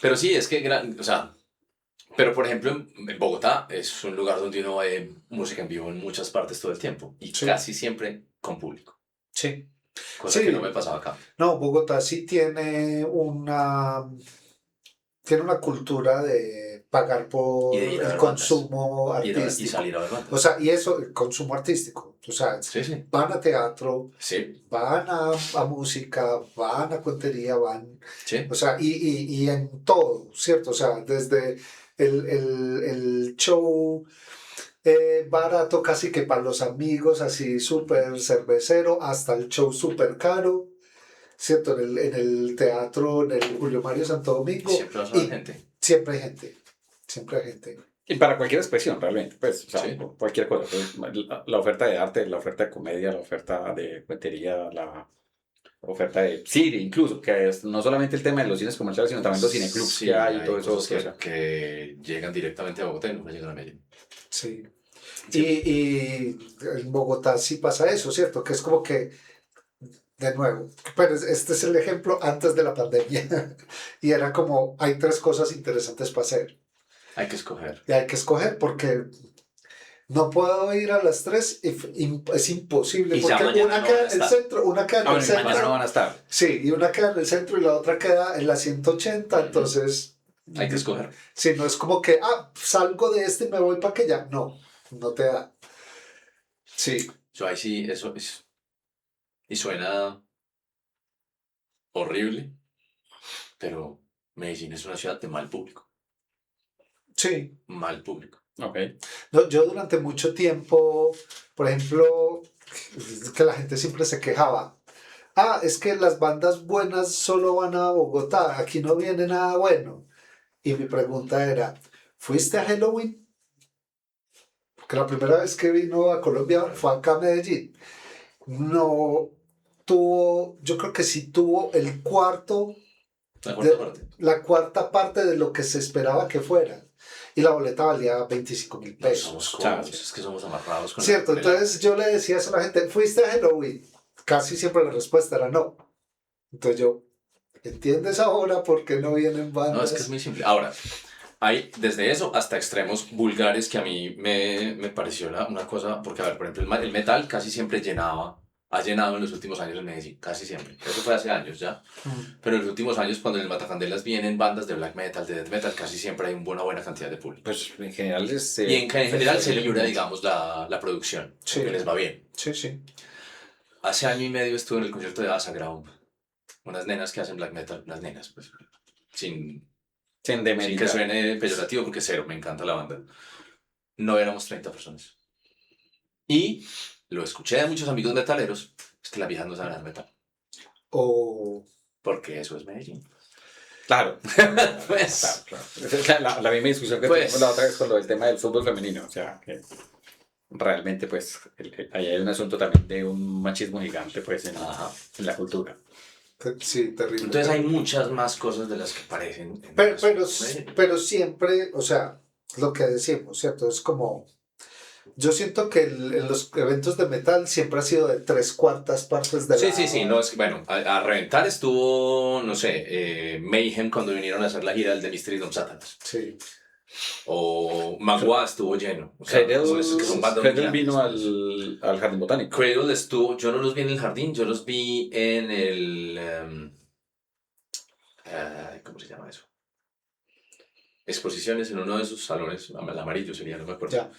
Speaker 2: Pero sí, es que, o sea, pero por ejemplo, en Bogotá es un lugar donde uno ve música en vivo en muchas partes todo el tiempo y
Speaker 1: Sí.
Speaker 2: casi siempre con público,
Speaker 1: Sí.
Speaker 2: cosa
Speaker 1: Sí.
Speaker 2: que no me pasaba acá.
Speaker 1: No, Bogotá sí tiene una cultura de pagar
Speaker 2: Y
Speaker 1: por
Speaker 2: de ir a
Speaker 1: el
Speaker 2: ver
Speaker 1: consumo
Speaker 2: bandas. Y
Speaker 1: artístico.
Speaker 2: salir a ver bandas.
Speaker 1: O sea, y eso, el consumo artístico. O sea,
Speaker 2: Sí, sí.
Speaker 1: van a teatro,
Speaker 2: Sí,
Speaker 1: van a música, van a cuentería, van.
Speaker 2: sí.
Speaker 1: O sea, y en todo, ¿cierto? O sea, desde el show barato casi que para los amigos, así súper cervecero, hasta el show súper caro, ¿cierto? En el teatro, en el Julio Mario Santo Domingo.
Speaker 2: Siempre vas a ver gente.
Speaker 1: Siempre hay gente. Siempre hay gente.
Speaker 3: Y para cualquier expresión, realmente, pues, o sea,
Speaker 2: Sí.
Speaker 3: cualquier cosa. Pues, la oferta de arte, la oferta de comedia, la oferta de cuentería, la oferta de cine, incluso, que es no solamente el tema de los cines comerciales, sino también los cineclubs
Speaker 2: Sí,
Speaker 3: que hay y todo eso.
Speaker 2: cosas
Speaker 3: o sea,
Speaker 2: que llegan directamente a Bogotá y no llegan a Medellín.
Speaker 1: Sí.
Speaker 2: Sí.
Speaker 1: Y en Bogotá sí pasa eso, ¿cierto? Que es como que, de nuevo, pero este es el ejemplo antes de la pandemia. Y era como, hay tres cosas interesantes para hacer.
Speaker 2: Hay que escoger.
Speaker 1: Y hay que escoger porque no puedo ir a las tres, es imposible.
Speaker 2: Y ya
Speaker 1: Porque
Speaker 2: mañana
Speaker 1: una
Speaker 2: no
Speaker 1: queda
Speaker 2: van a
Speaker 1: en el
Speaker 2: estar.
Speaker 1: centro, una queda en el
Speaker 3: bueno, y mañana no
Speaker 1: centro.
Speaker 3: van a estar.
Speaker 1: Sí, y una queda en el centro y la otra queda en la 180, entonces...
Speaker 2: Hay que escoger.
Speaker 1: Si no es como que, salgo de este y me voy para aquella. No, no te da. Sí,
Speaker 2: Yo ahí sí, eso es. Y suena horrible, pero Medellín es una ciudad de mal público.
Speaker 1: sí.
Speaker 2: Mal público.
Speaker 3: Ok.
Speaker 1: No, yo durante mucho tiempo, por ejemplo, que la gente siempre se quejaba. Es que las bandas buenas solo van a Bogotá, aquí no viene nada bueno. Y mi pregunta era, ¿fuiste a Halloween? Porque la primera vez que vino a Colombia fue acá a Medellín. No tuvo, yo creo que sí tuvo el cuarto
Speaker 2: La cuarta parte.
Speaker 1: la cuarta parte de lo que se esperaba que fuera. Y la boleta valía 25.000
Speaker 2: No
Speaker 1: pesos.
Speaker 2: somos
Speaker 3: Claro.
Speaker 2: cómodos, es que somos amarrados con
Speaker 1: Cierto,
Speaker 2: la
Speaker 1: entonces yo le decía eso a la gente, ¿fuiste a Halloween? Casi siempre la respuesta era no. Entonces yo, ¿entiendes ahora por qué no vienen bandas?
Speaker 2: No, es que es muy simple. Ahora, hay desde eso hasta extremos vulgares que a mí me pareció una cosa, porque a ver, por ejemplo, el metal casi siempre ha llenado en los últimos años en Medellín, casi siempre. Eso fue hace años ya. Pero en los últimos años, cuando en el Matacandelas vienen bandas de black metal, de death metal, casi siempre hay una buena cantidad de público.
Speaker 3: Pues en general es...
Speaker 2: Y en general se libra,
Speaker 3: mucho.
Speaker 2: digamos, la producción,
Speaker 1: Sí.
Speaker 2: que les va bien.
Speaker 1: Sí, sí.
Speaker 2: Hace año y medio estuve en el concierto de Asa Ground, unas nenas que hacen black metal, unas nenas, pues, sin
Speaker 3: Sin
Speaker 2: que
Speaker 3: demeritar.
Speaker 2: suene peyorativo, porque cero, me encanta la banda. No éramos 30 personas. Y lo escuché de muchos amigos metaleros, es que las viejas no saben hacer metal,
Speaker 1: O
Speaker 2: porque eso es Medellín.
Speaker 3: Claro.
Speaker 2: Pues,
Speaker 3: Claro. Es la misma discusión que
Speaker 2: Pues-
Speaker 3: tuvimos la otra vez con lo del tema del fútbol femenino. O sea, que realmente, pues, ahí hay un asunto también de un machismo gigante, pues,
Speaker 2: Ajá.
Speaker 3: en la cultura.
Speaker 1: sí, terrible.
Speaker 2: Entonces hay muchas más cosas de las que parecen. en
Speaker 1: Pero,
Speaker 2: Medellín.
Speaker 1: pero siempre, o sea, lo que decimos, ¿cierto? Es como, yo siento que en los eventos de metal siempre ha sido de 3/4 partes de
Speaker 2: Sí,
Speaker 1: la...
Speaker 2: sí, sí, no es que, bueno, a reventar estuvo, no sé, Mayhem cuando vinieron a hacer la gira del de Mystery Dom Satanas.
Speaker 1: Sí.
Speaker 2: O Magua estuvo lleno. O sea, que son bandas muy
Speaker 3: Cradle vino
Speaker 2: grandes.
Speaker 3: al Jardín Botánico.
Speaker 2: Cradle estuvo, yo no los vi en el jardín, yo los vi en el... ¿cómo se llama eso? Exposiciones en uno de esos salones, el amarillo sería, no me acuerdo.
Speaker 1: Ya.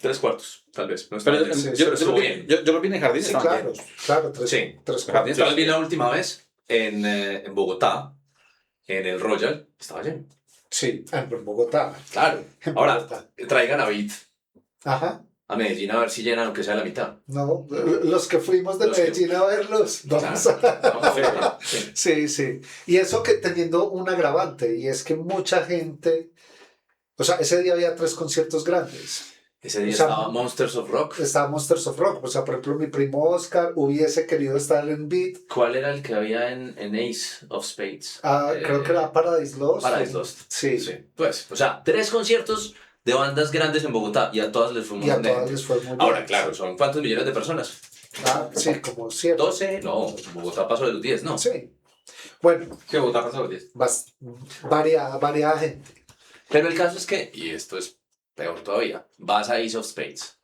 Speaker 2: 3/4, tal vez. No
Speaker 3: Pero
Speaker 2: está
Speaker 1: sí,
Speaker 3: yo,
Speaker 2: estuvo
Speaker 3: lo
Speaker 2: bien.
Speaker 3: yo lo vi en el Jardín.
Speaker 1: Sí,
Speaker 3: estaban
Speaker 1: claro,
Speaker 3: bien.
Speaker 1: claro,
Speaker 2: Sí.
Speaker 1: 3/4.
Speaker 2: Yo los vi la última vez en Bogotá, en el Royal, estaba lleno.
Speaker 1: Sí, en Bogotá.
Speaker 2: Claro.
Speaker 1: En
Speaker 2: Ahora,
Speaker 1: Bogotá.
Speaker 2: traigan a Beat
Speaker 1: Ajá.
Speaker 2: a Medellín a ver si llenan aunque sea la mitad.
Speaker 1: No, los que fuimos de
Speaker 2: Los que-
Speaker 1: Medellín a verlos, vamos
Speaker 2: Claro.
Speaker 1: a...
Speaker 2: Sí.
Speaker 1: Sí, sí. Y eso que teniendo un agravante, y es que mucha gente, o sea, ese día había 3 conciertos grandes.
Speaker 2: Ese día
Speaker 1: O sea,
Speaker 2: estaba Monsters of Rock.
Speaker 1: Estaba Monsters of Rock, o sea, por ejemplo, mi primo Oscar hubiese querido estar en Beat.
Speaker 2: ¿Cuál era el que había en Ace of Spades?
Speaker 1: Creo que era Paradise Lost.
Speaker 2: Paradise Lost.
Speaker 1: Sí.
Speaker 2: Sí. Pues, o sea, 3 conciertos de bandas grandes en Bogotá y a todas les fue un
Speaker 1: Y a
Speaker 2: montón de
Speaker 1: todas
Speaker 2: gente.
Speaker 1: les fue muy bien.
Speaker 2: Ahora, claro, son ¿cuántos millones de personas?
Speaker 1: Sí, como 7.
Speaker 3: 12.
Speaker 2: No, Bogotá pasó de los 10, ¿no?
Speaker 1: Sí. Bueno,
Speaker 3: Sí, Bogotá pasó los 10.
Speaker 1: variada gente.
Speaker 2: Pero el caso es que, y esto es peor todavía, vas a Ace of Spades.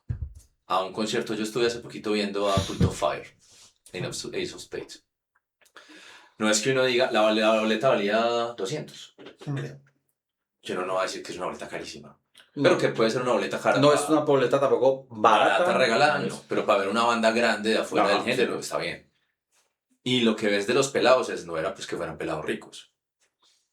Speaker 2: A un concierto, yo estuve hace poquito viendo a Cult of Fire en Ace of Spades. No es que uno diga, la boleta valía 200, creo. Yo no va a decir que es una boleta carísima. Pero que puede ser una boleta cara.
Speaker 3: No es una boleta tampoco barata.
Speaker 2: Regalada, no. Pero para ver una banda grande de afuera del género, está bien. Y lo que ves de los pelados no era pues que fueran pelados ricos.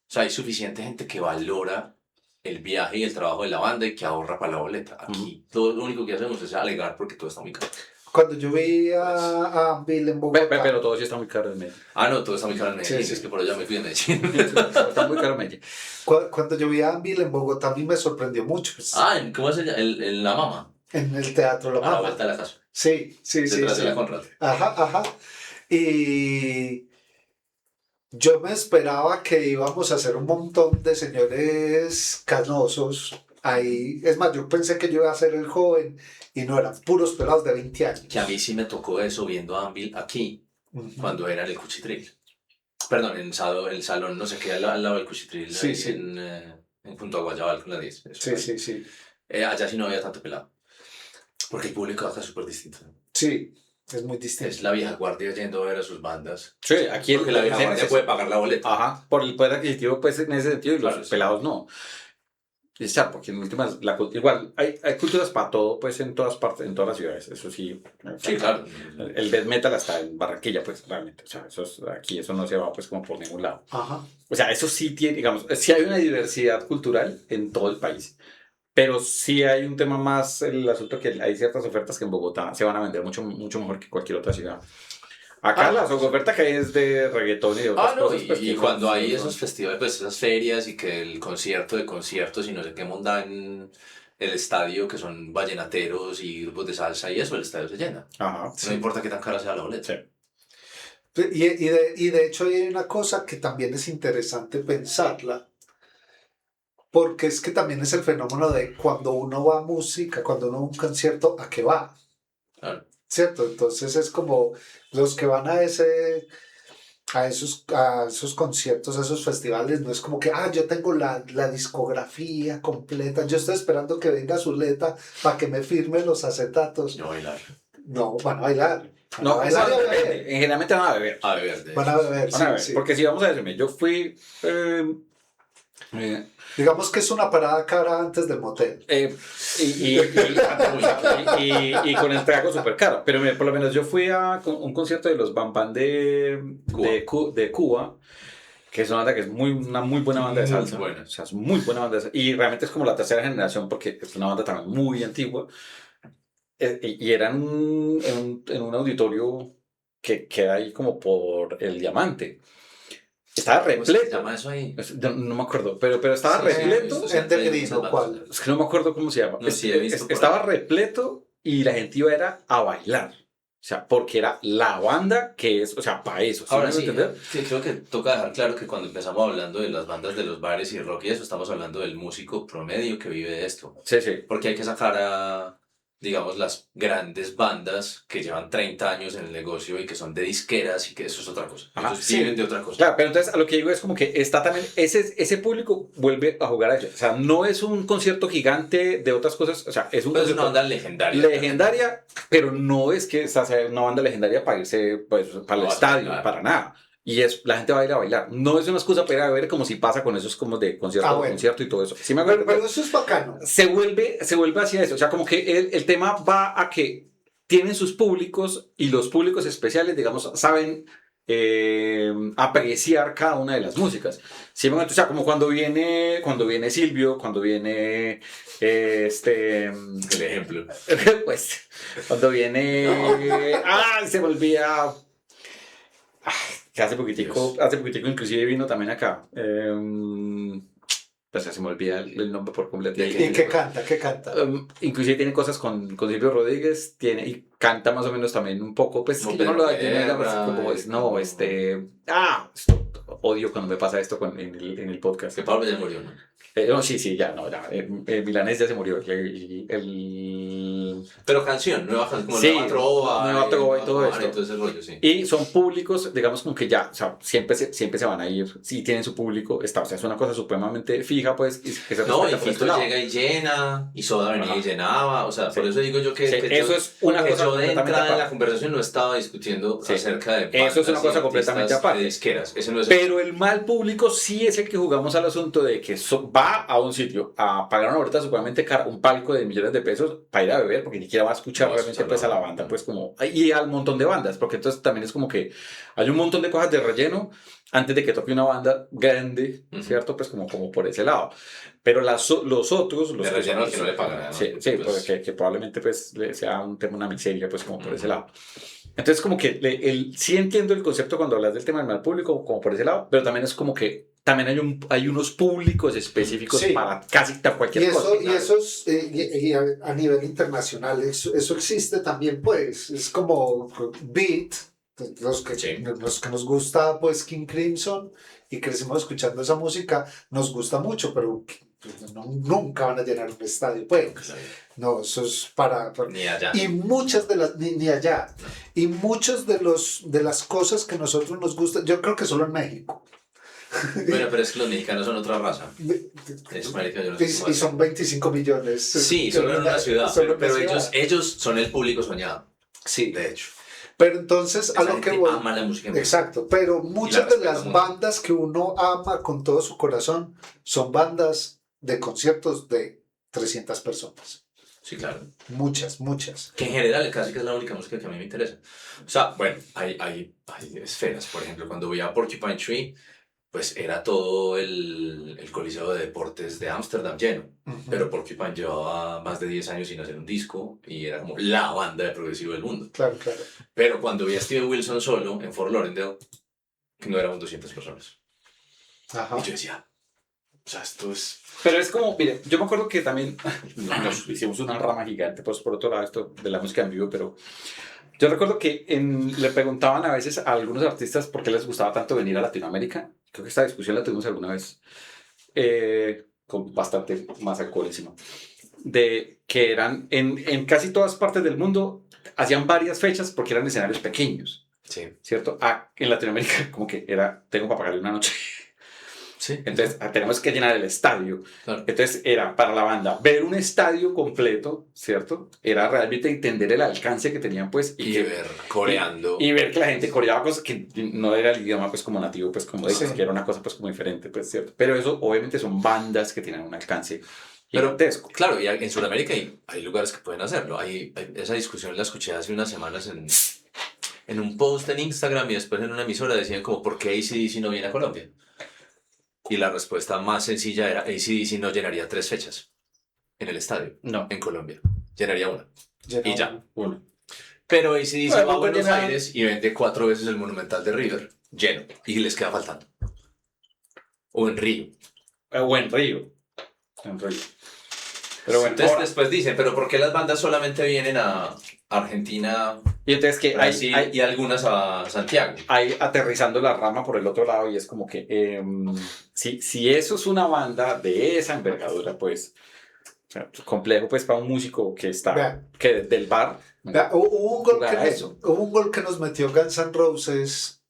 Speaker 2: O sea, hay suficiente gente que valora el viaje y el trabajo de la banda y que ahorra para la boleta. Aquí todo lo único que hacemos es alegar porque todo está muy caro.
Speaker 1: Cuando yo vi a Bill en Bogotá...
Speaker 3: Pero todo sí está muy caro en Medellín.
Speaker 2: No, todo está muy caro en Medellín.
Speaker 1: Sí.
Speaker 2: Es que por allá me fui a Medellín.
Speaker 3: Está muy caro en Medellín.
Speaker 1: Cuando yo vi a Bill en Bogotá, a mí me sorprendió mucho. Pues,
Speaker 2: ¿Cómo se llama? La Mama.
Speaker 1: En el Teatro La
Speaker 2: A la
Speaker 1: Mama.
Speaker 2: vuelta de la casa.
Speaker 1: Sí.
Speaker 2: Detrás de la Conrad.
Speaker 1: Ajá. Y yo me esperaba que íbamos a hacer un montón de señores canosos ahí. Es más, yo pensé que yo iba a ser el joven y no, eran puros pelados de 20 años.
Speaker 2: Que a mí sí me tocó eso viendo a Anvil aquí, cuando era en el Cuchitril. Perdón, en el salón, no sé qué, al lado del Cuchitril,
Speaker 1: Sí.
Speaker 2: en junto a Guayabal con la 10.
Speaker 1: Sí.
Speaker 2: Allá sí no había tanto pelado. Porque el público acá es súper distinto.
Speaker 1: Sí, es muy distinto.
Speaker 2: Es la vieja guardia yendo a ver a sus bandas.
Speaker 3: Sí, aquí
Speaker 2: porque la vieja guardia puede pagar la boleta.
Speaker 3: Ajá, por el poder adquisitivo, pues en ese sentido, y los
Speaker 2: Claro,
Speaker 3: pelados no. Y está, porque en últimas, igual, hay culturas para todo, pues en todas partes, en todas las ciudades, eso sí.
Speaker 2: Sí, claro.
Speaker 3: El death metal hasta en Barranquilla, pues realmente, o sea, aquí eso no se va pues como por ningún lado.
Speaker 1: Ajá.
Speaker 3: O sea, eso sí tiene, digamos, sí hay una diversidad cultural en todo el país, pero sí hay un tema más, el asunto que hay ciertas ofertas que en Bogotá se van a vender mucho mejor que cualquier otra ciudad. Acá la oferta que hay es de reggaetón y de otras cosas. Pues,
Speaker 2: y cuando hay esos festivales, pues esas ferias y que el concierto de conciertos y no sé qué montan en el estadio, que son vallenateros y grupos de salsa y eso, el estadio se llena.
Speaker 3: Ajá,
Speaker 2: No importa qué tan cara sea la boleta.
Speaker 3: Sí.
Speaker 1: Y de hecho hay una cosa que también es interesante pensarla, porque es que también es el fenómeno de cuando uno va a música, cuando uno va a un concierto, ¿a qué va?
Speaker 2: Claro.
Speaker 1: ¿Cierto? Entonces es como los que van a esos conciertos, a esos festivales, no es como que, yo tengo la discografía completa, yo estoy esperando que venga Zuleta para que me firme los acetatos.
Speaker 2: No bailar.
Speaker 1: No, van a bailar.
Speaker 3: No, generalmente van a beber.
Speaker 2: A beber.
Speaker 1: Van a beber, sí.
Speaker 3: Porque si vamos a decirme, yo fui...
Speaker 1: Digamos que es una parada cara antes del motel.
Speaker 3: Y con el trago súper caro. Pero mira, por lo menos yo fui a un concierto de los Bam Bam de Cuba, que es una banda que es una muy buena banda de salsa.
Speaker 2: Buena.
Speaker 3: O sea, es muy buena banda de salsa. Y realmente es como la tercera generación porque es una banda también muy antigua. Y era en un auditorio que queda ahí como por el Diamante. Estaba repleto.
Speaker 2: ¿Cómo se llama eso ahí?
Speaker 3: No me acuerdo, pero estaba repleto.
Speaker 1: ¿En Pellegrino cuál?
Speaker 3: Es que no me acuerdo cómo se llama.
Speaker 2: No, sí, he visto
Speaker 3: estaba repleto y la gente iba a bailar. O sea, porque era la banda que es, o sea, para eso.
Speaker 2: Ahora sí, creo que toca dejar claro que cuando empezamos hablando de las bandas de los bares y rock y eso, estamos hablando del músico promedio que vive de esto.
Speaker 3: Sí.
Speaker 2: Porque hay que sacar a, digamos, las grandes bandas que llevan 30 años en el negocio y que son de disqueras y que eso es otra cosa. Ellos viven de otra cosa.
Speaker 3: Claro, pero entonces a lo que digo es como que está también, ese público vuelve a jugar a eso. O sea, no es un concierto gigante de otras cosas, o sea, es
Speaker 2: una banda legendaria.
Speaker 3: Legendaria, pero no es que sea una banda legendaria para irse pues, para el estadio, para nada. Y la gente va a ir a bailar. No es una excusa para ir a beber como si pasa con esos como de concierto y todo eso. ¿Sí me acuerdo?
Speaker 1: Pero eso es bacano.
Speaker 3: Se vuelve hacia eso. O sea, como que el tema va a que tienen sus públicos y los públicos especiales, digamos, saben apreciar cada una de las músicas. ¿Sí? O sea, como cuando viene Silvio, cuando viene
Speaker 2: el ejemplo.
Speaker 3: Pues, cuando viene... se me olvida... Que hace poquitico inclusive vino también acá. Pues se me olvida el nombre por completo.
Speaker 1: ¿Y qué canta?
Speaker 3: Inclusive tiene cosas con Silvio Rodríguez, y canta más o menos también un poco, pues que yo no lo odio cuando me pasa esto en el podcast.
Speaker 2: Que Pablo ya murió, ¿no?
Speaker 3: No, sí, ya, no, ya. Milanés ya se murió.
Speaker 2: Pero canción, nueva canción, como
Speaker 3: Sí,
Speaker 2: Nueva Trova,
Speaker 3: Nueva Trova y todo esto.
Speaker 2: y todo ese rollo, sí.
Speaker 3: Y son públicos, digamos, como que ya, o sea, siempre se van a ir, si tienen su público, o sea, es una cosa supremamente fija, pues, y que se
Speaker 2: No, y
Speaker 3: respeta por este
Speaker 2: Fito
Speaker 3: lado.
Speaker 2: llega y llena, y Soda venía
Speaker 3: Ajá.
Speaker 2: y llenaba, o sea,
Speaker 3: Sí.
Speaker 2: por eso digo yo que,
Speaker 3: Sí,
Speaker 2: que
Speaker 3: eso
Speaker 2: yo,
Speaker 3: es una
Speaker 2: que
Speaker 3: cosa
Speaker 2: yo de
Speaker 3: completamente
Speaker 2: entrada en la
Speaker 3: aparte.
Speaker 2: conversación no estaba discutiendo
Speaker 3: Sí.
Speaker 2: acerca de
Speaker 3: Eso es una
Speaker 2: bandas
Speaker 3: cosa
Speaker 2: y
Speaker 3: completamente
Speaker 2: artistas
Speaker 3: aparte.
Speaker 2: de disqueras, ese no es
Speaker 3: Pero el mal público sí es el que jugamos al asunto de que va a un sitio a pagar una boleta supremamente cara, un palco de millones de pesos para ir a beber, porque ni siquiera va a escuchar
Speaker 2: No va a
Speaker 3: realmente
Speaker 2: escuchar
Speaker 3: pues a la
Speaker 2: nada.
Speaker 3: banda, pues como, y al montón de bandas, porque entonces también es como que hay un montón de cosas de relleno antes de que toque una banda grande, ¿cierto? Pues como por ese lado. Pero los otros, los
Speaker 2: de
Speaker 3: que
Speaker 2: relleno
Speaker 3: son,
Speaker 2: al que no le pagan, además,
Speaker 3: sí,
Speaker 2: porque, pues,
Speaker 3: porque que probablemente pues sea un tema, una miseria, pues como por ese lado. Entonces, como que sí entiendo el concepto cuando hablas del tema del mal público, como por ese lado, pero también es como que también hay unos públicos específicos
Speaker 1: Sí.
Speaker 3: para casi cualquier cosa.
Speaker 1: Y eso es, y a nivel internacional, eso existe también, pues, es como Beat,
Speaker 2: Sí.
Speaker 1: los que nos gusta, pues, King Crimson, y crecimos escuchando esa música, nos gusta mucho, pero pues, nunca van a llenar un estadio, pues. No, eso es para
Speaker 2: Ni allá.
Speaker 1: y muchas de las, ni allá, y muchos de las cosas que a nosotros nos gustan, yo creo que solo en México.
Speaker 2: Bueno, pero es que los mexicanos son otra raza. Es marica, yo no sé cómo
Speaker 1: Y son 25 millones.
Speaker 2: Sí, solo en una ciudad,
Speaker 1: Solo en
Speaker 2: pero
Speaker 1: una ciudad.
Speaker 2: ellos son el público soñado,
Speaker 1: Sí.
Speaker 2: de hecho.
Speaker 1: Pero entonces, a
Speaker 2: Esa
Speaker 1: lo que
Speaker 2: gente
Speaker 1: voy.
Speaker 2: ama la música en vivo.
Speaker 1: Exacto, pero muchas de
Speaker 2: respeta
Speaker 1: las
Speaker 2: mucho.
Speaker 1: bandas que uno ama con todo su corazón son bandas de conciertos de 300 personas.
Speaker 2: Sí, claro.
Speaker 1: Muchas, muchas.
Speaker 2: Que en general casi que es la única música que a mí me interesa. O sea, bueno, hay esferas. Por ejemplo, cuando voy a Porcupine Tree, pues era todo el Coliseo de Deportes de Ámsterdam lleno. Pero Porcupine llevaba más de 10 años sin hacer un disco y era como la banda de progresivo del mundo.
Speaker 1: Claro, claro.
Speaker 2: Pero cuando vi a Steven Wilson solo en Fort Lauderdale, no eran 200 personas.
Speaker 1: Ajá.
Speaker 2: Y yo decía, o sea, esto es...
Speaker 3: Pero es como, mire, yo me acuerdo que también nos hicimos una rama gigante, pues por otro lado, esto de la música en vivo, pero yo recuerdo que le preguntaban a veces a algunos artistas por qué les gustaba tanto venir a Latinoamérica. Creo que esta discusión la tuvimos alguna vez, con bastante más alcohol encima, de que eran en casi todas partes del mundo, hacían varias fechas porque eran escenarios pequeños,
Speaker 2: Sí.
Speaker 3: ¿cierto? En Latinoamérica como que era, tengo para pagarle una noche.
Speaker 2: Sí.
Speaker 3: Entonces tenemos que llenar el estadio.
Speaker 2: Claro.
Speaker 3: Entonces era para la banda ver un estadio completo, ¿cierto? Era realmente entender el alcance que tenían, pues.
Speaker 2: Y ver coreando.
Speaker 3: Y ver que la gente coreaba cosas que no era el idioma, pues, como nativo, pues, como
Speaker 1: Sí.
Speaker 3: que era una cosa, pues, como diferente, pues, ¿cierto? Pero eso, obviamente, son bandas que tienen un alcance
Speaker 2: Pero,
Speaker 3: gigantesco.
Speaker 2: claro, y en Sudamérica hay lugares que pueden hacerlo. Esa discusión la escuché hace unas semanas en un post en Instagram y después en una emisora decían como, ¿por qué AC/DC no viene a Colombia? Y la respuesta más sencilla era, AC/DC no llenaría 3 fechas en el estadio,
Speaker 3: No.
Speaker 2: en Colombia. Llenaría una. Y ya.
Speaker 3: Uno.
Speaker 2: Pero AC/DC
Speaker 3: Bueno,
Speaker 2: va a Buenos
Speaker 3: llenar-
Speaker 2: Aires y vende 4 veces el Monumental de River lleno. Y les queda faltando. O en Río.
Speaker 3: O en Río. En Río. Pero bueno,
Speaker 2: Entonces
Speaker 3: ahora-
Speaker 2: después dicen, ¿pero por qué las bandas solamente vienen a Argentina,
Speaker 3: y entonces que
Speaker 2: Brasil y algunas a Santiago?
Speaker 3: hay aterrizando la rama por el otro lado y es como que si eso es una banda de esa envergadura, pues o sea, complejo pues para un músico que está
Speaker 1: Vea.
Speaker 3: que del bar
Speaker 1: Vea, hubo
Speaker 3: jugar a eso.
Speaker 1: hubo un gol que nos metió Guns N' Roses